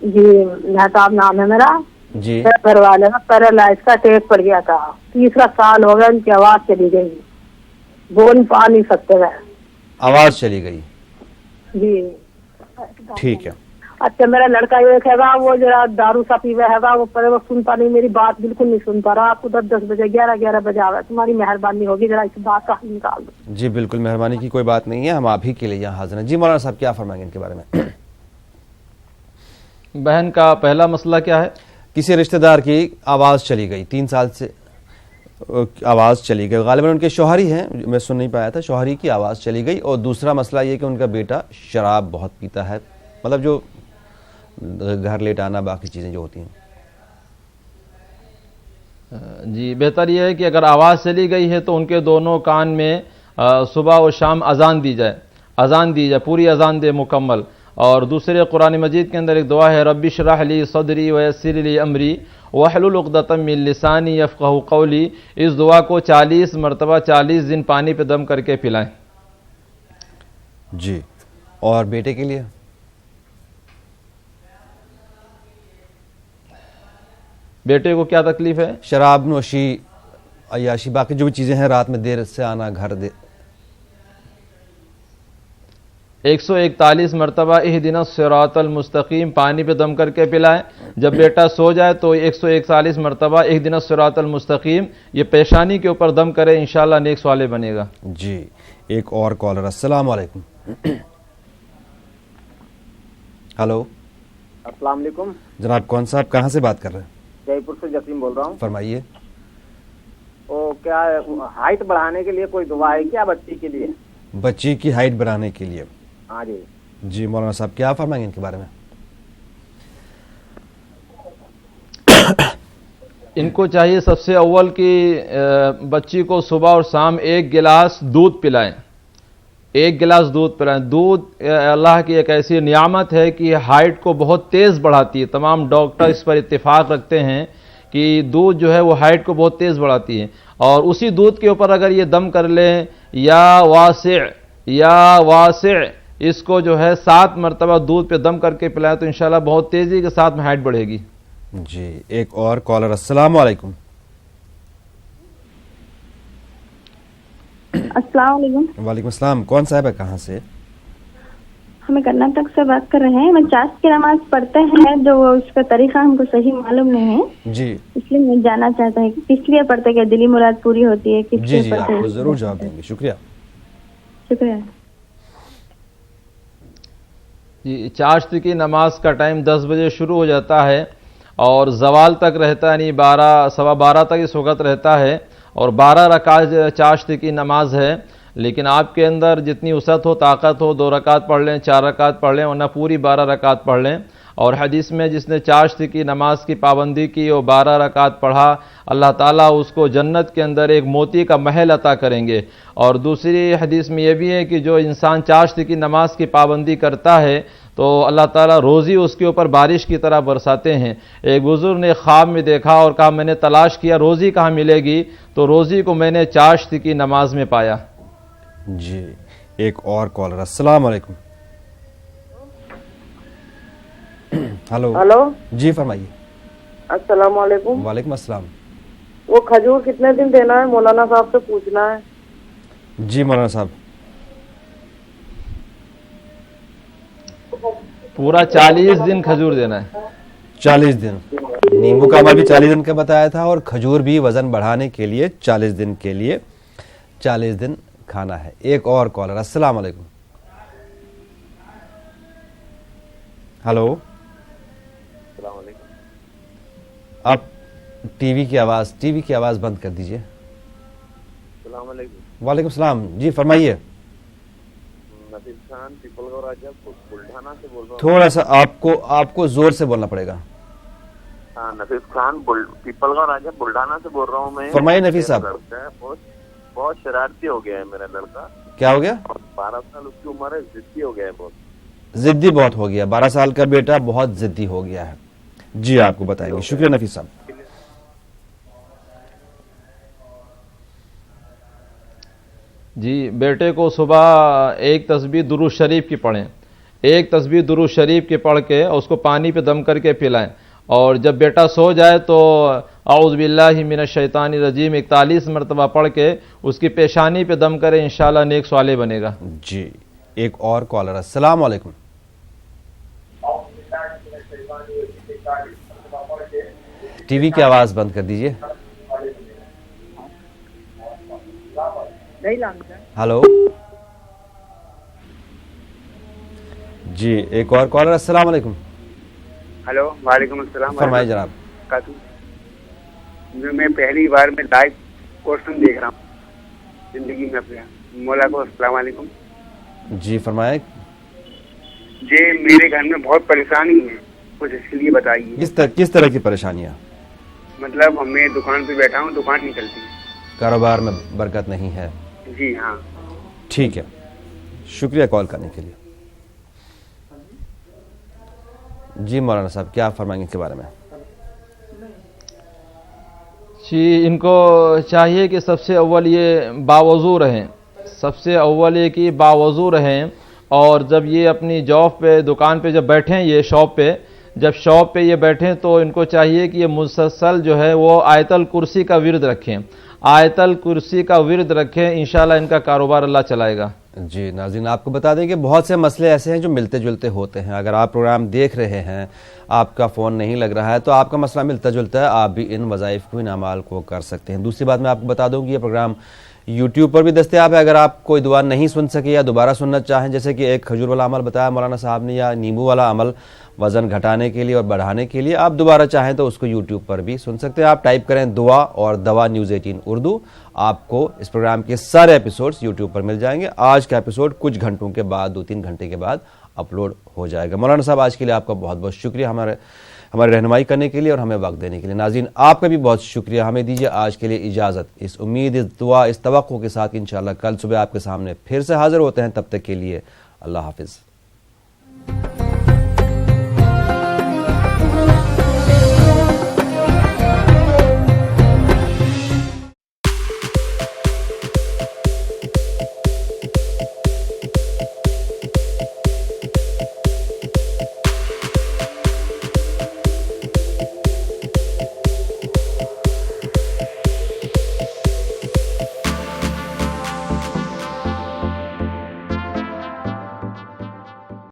Speaker 6: جی مہتاب نام ہے میرا.
Speaker 1: جی
Speaker 6: گھر والے کا پیرالائز کا اٹیک پڑ گیا تھا, 3 سال ہو گیا, ان کی آواز چلی گئی, بول پا نہیں سکتے گئے,
Speaker 1: آواز چلی گئی.
Speaker 6: جی
Speaker 1: ٹھیک ہے.
Speaker 6: اچھا میرا لڑکا ایک ہے گا, وہ ذرا دارو سا پیوا ہے گا, وہ سنتا نہیں, میری بات بالکل نہیں سنتا رہا. آپ کو 10 بجے 11 بجے آ گا, تمہاری مہربانی ہوگی ذرا اس بات کا حل نکال دو.
Speaker 1: جی بالکل, مہربانی کی کوئی بات نہیں ہے, ہم آپ ہی کے لیے یہاں حاضر ہیں. جی مولانا صاحب کیا فرمائیں گے ان کے بارے میں؟
Speaker 2: بہن کا پہلا مسئلہ کیا ہے؟
Speaker 1: کسی رشتہ دار کی آواز چلی گئی, 3 سال سے آواز چلی گئی, غالباً ان کے شوہر ہی ہیں, میں سن نہیں پایا تھا, شوہر ہی کی آواز چلی گئی. اور دوسرا مسئلہ یہ کہ ان کا بیٹا شراب بہت پیتا ہے, مطلب جو گھر لیٹ آنا باقی چیزیں جو ہوتی ہیں.
Speaker 2: جی بہتر یہ ہے کہ اگر آواز چلی گئی ہے تو ان کے دونوں کان میں صبح و شام اذان دی جائے, پوری اذان دے مکمل. اور دوسرے قرآن مجید کے اندر ایک دعا ہے, رب اشرح لی صدری ویسر لی امری واحلل عقدۃ من لسانی یفقہوا قولی. اس دعا کو 40 مرتبہ 40 دن پانی پہ دم کر کے پلائیں.
Speaker 1: جی اور بیٹے کے لیے؟
Speaker 2: بیٹے کو کیا تکلیف ہے؟
Speaker 1: شراب نوشی, عیاشی, باقی جو بھی چیزیں ہیں, رات میں دیر سے آنا گھر
Speaker 2: 141 مرتبہ اہدنا الصراط المستقیم پانی پہ دم کر کے پلائیں. جب بیٹا سو جائے تو 141 مرتبہ اہدنا الصراط المستقیم یہ پیشانی کے اوپر دم کرے, انشاءاللہ نیک صالح بنے گا.
Speaker 1: جی ایک اور کالر. السلام علیکم. ہلو.
Speaker 19: السلام علیکم
Speaker 1: جناب, کون صاحب کہاں سے بات کر رہے ہیں؟
Speaker 19: جے پور سے جسیم بول رہا ہوں.
Speaker 1: فرمائیے.
Speaker 19: وہ کیا ہائٹ بڑھانے کے لیے کوئی دعا ہے کیا بچی کے لیے؟
Speaker 1: بچی کی ہائٹ بڑھانے کے لیے؟
Speaker 19: ہاں جی.
Speaker 1: جی مولانا صاحب کیا فرمائیں گے ان کے بارے میں؟
Speaker 2: ان کو چاہیے سب سے اول کہ بچی کو صبح اور شام 1 گلاس دودھ پلائیں. 1 گلاس دودھ پلائیں. دودھ اللہ کی ایک ایسی نعمت ہے کہ ہائٹ کو بہت تیز بڑھاتی ہے. تمام ڈاکٹر اس پر اتفاق رکھتے ہیں کہ دودھ جو ہے وہ ہائٹ کو بہت تیز بڑھاتی ہے. اور اسی دودھ کے اوپر اگر یہ دم کر لیں یا واسع اس کو جو ہے 7 مرتبہ دودھ پہ دم کر کے پلائیں تو انشاءاللہ بہت تیزی کے ساتھ میں ہائٹ بڑھے گی.
Speaker 1: جی ایک اور کالر. السلام علیکم.
Speaker 9: السلام علیکم.
Speaker 1: وعلیکم السلام. کون صاحب ہے, کہاں سے؟
Speaker 9: ہمیں کرناٹک سے بات کر رہے ہیں. میں چاشت کی نماز پڑھتے ہیں, جو اس کا طریقہ ہم کو صحیح معلوم نہیں ہے,
Speaker 1: جی
Speaker 9: اس لیے میں جاننا چاہتا ہوں کس لیے پڑھتے, کہ دلی مراد پوری ہوتی ہے, کس لیے
Speaker 1: جی
Speaker 9: پڑھتے
Speaker 1: آپ
Speaker 9: ہیں؟
Speaker 1: کو ضرور جواب دیں گے. شکریہ.
Speaker 9: شکریہ.
Speaker 2: جی چاشت کی نماز کا ٹائم 10 بجے شروع ہو جاتا ہے اور زوال تک رہتا ہے, یعنی 12 تک اس وقت رہتا ہے. اور 12 رکعت چاشت کی نماز ہے. لیکن آپ کے اندر جتنی وسعت ہو, طاقت ہو, 2 رکعت پڑھ لیں, 4 رکعت پڑھ لیں, ورنہ پوری 12 رکعت پڑھ لیں. اور حدیث میں جس نے چاشت کی نماز کی پابندی کی اور 12 رکعت پڑھا، اللہ تعالیٰ اس کو جنت کے اندر ایک موتی کا محل عطا کریں گے۔ اور دوسری حدیث میں یہ بھی ہے کہ جو انسان چاشت کی نماز کی پابندی کرتا ہے تو اللہ تعالیٰ روزی اس کے اوپر بارش کی طرح برساتے ہیں۔ ایک بزرگ نے خواب میں دیکھا اور کہا میں نے تلاش کیا روزی کہاں ملے گی، تو روزی کو میں نے چاشت کی نماز میں پایا۔
Speaker 1: جی ایک اور کالر، السلام علیکم۔ ہلو جی فرمائیے۔
Speaker 20: السلام علیکم۔
Speaker 1: وعلیکم السلام۔
Speaker 20: وہ کھجور کتنے دن دینا ہے مولانا صاحب سے پوچھنا ہے۔
Speaker 1: جی مولانا صاحب،
Speaker 2: پورا 40 دن کھجور دینا ہے۔
Speaker 1: 40 دن، نیمبو کا عمل بھی 40 دن کا بتایا تھا اور کھجور بھی وزن بڑھانے کے لیے 40 دن کے لیے 40 دن کھانا ہے۔ ایک اور کالر، السلام علیکم۔ ہلو،
Speaker 8: السلام علیکم۔
Speaker 1: آپ ٹی وی کی آواز بند کر دیجئے۔
Speaker 8: السلام علیکم۔
Speaker 1: وعلیکم السلام، جی فرمائیے۔
Speaker 8: نفیس خان پیپل گاؤں راجہ بلڈھانا سے بول رہا ہوں۔
Speaker 1: تھوڑا سا آپ کو زور سے بولنا پڑے گا۔
Speaker 8: ہاں، نفیس خان پیپل گاؤں راجہ بلڈھانا سے بول رہا ہوں میں۔
Speaker 1: فرمائیے نفیس صاحب۔
Speaker 8: بہت شرارتی ہو گیا ہے میرا لڑکا۔
Speaker 1: کیا ہو گیا؟
Speaker 8: 12 سال اس کی عمر ہے، ضدی ہو گیا ہے بہت۔
Speaker 1: ضدی بہت ہو گیا، 12 سال کا بیٹا بہت ضدی ہو گیا ہے۔ جی آپ کو بتائیں گے، شکریہ نفیس صاحب۔
Speaker 2: جی بیٹے کو صبح ایک تسبیح درود شریف کی پڑھیں، ایک تسبیح درود شریف کی پڑھ کے اس کو پانی پہ دم کر کے پلائیں، اور جب بیٹا سو جائے تو اعوذ باللہ من الشیطان الرجیم 41 مرتبہ پڑھ کے اس کی پیشانی پہ دم کرے، انشاءاللہ نیک صالح بنے گا۔
Speaker 1: جی ایک اور کالر، السلام علیکم۔ ٹی وی کی آواز بند کر دیجئے۔ ہلو جی ایک اور کالر، السلام علیکم۔
Speaker 7: ہلو، وعلیکم السلام۔
Speaker 1: فرمائیے جناب۔
Speaker 7: میں پہلی بار میں لائیو کوشچن دیکھ رہا ہوں زندگی میں اپنے مولا کو۔ السلام علیکم۔
Speaker 1: جی فرمائے۔
Speaker 7: جی میرے گھر میں بہت پریشانی ہے، کچھ اس کے لیے بتائیے۔
Speaker 1: کس طرح کی پریشانیاں؟
Speaker 7: مطلب میں دکان پہ بیٹھا ہوں، دکان نہیں چلتی،
Speaker 1: کاروبار میں برکت نہیں ہے۔
Speaker 7: جی ہاں۔
Speaker 1: ٹھیک ہے، شکریہ کال کرنے کے لیے۔ جی مولانا صاحب کیا فرمائیں گے اس کے بارے میں؟
Speaker 2: جی ان کو چاہیے کہ سب سے اول یہ باوضو رہیں، سب سے اول یہ کہ باوضو رہیں، اور جب یہ اپنی جاب پہ دکان پہ جب بیٹھیں، یہ جب شاپ پہ یہ بیٹھیں تو ان کو چاہیے کہ یہ مسلسل جو ہے وہ آیت الکرسی کا ورد رکھیں، آیت الکرسی کا ورد رکھیں، انشاءاللہ ان کا کاروبار اللہ چلائے گا۔
Speaker 1: جی ناظرین آپ کو بتا دیں کہ بہت سے مسئلے ایسے ہیں جو ملتے جلتے ہوتے ہیں۔ اگر آپ پروگرام دیکھ رہے ہیں، آپ کا فون نہیں لگ رہا ہے تو آپ کا مسئلہ ملتا جلتا ہے، آپ بھی ان وظائف کو، ان اعمال کو کر سکتے ہیں۔ دوسری بات میں آپ کو بتا دوں کہ یہ پروگرام یوٹیوب پر بھی دستیاب ہے۔ اگر آپ کوئی دعا نہیں سن سکے یا دوبارہ سننا چاہیں، جیسے کہ ایک کھجور والا عمل بتایا مولانا صاحب نے، یا نیمبو والا عمل وزن گھٹانے کے لیے اور بڑھانے کے لیے، آپ دوبارہ چاہیں تو اس کو یوٹیوب پر بھی سن سکتے ہیں۔ آپ ٹائپ کریں دعا اور دوا نیوز 18 اردو، آپ کو اس پروگرام کے سارے ایپیسوڈز یوٹیوب پر مل جائیں گے۔ آج کا ایپیسوڈ کچھ گھنٹوں کے بعد، 2-3 گھنٹے کے بعد اپلوڈ ہو جائے گا۔ مولانا صاحب آج کے لیے آپ کا بہت بہت شکریہ ہماری رہنمائی کرنے کے لیے اور ہمیں وقت دینے کے لیے۔ ناظرین آپ کا بھی بہت شکریہ۔ ہمیں دیجیے آج کے لیے اجازت، اس امید، اس دعا، اس توقع کے ساتھ انشاءاللہ کل صبح آپ کے سامنے پھر سے حاضر ہوتے ہیں۔ تب تک کے لیے اللہ حافظ۔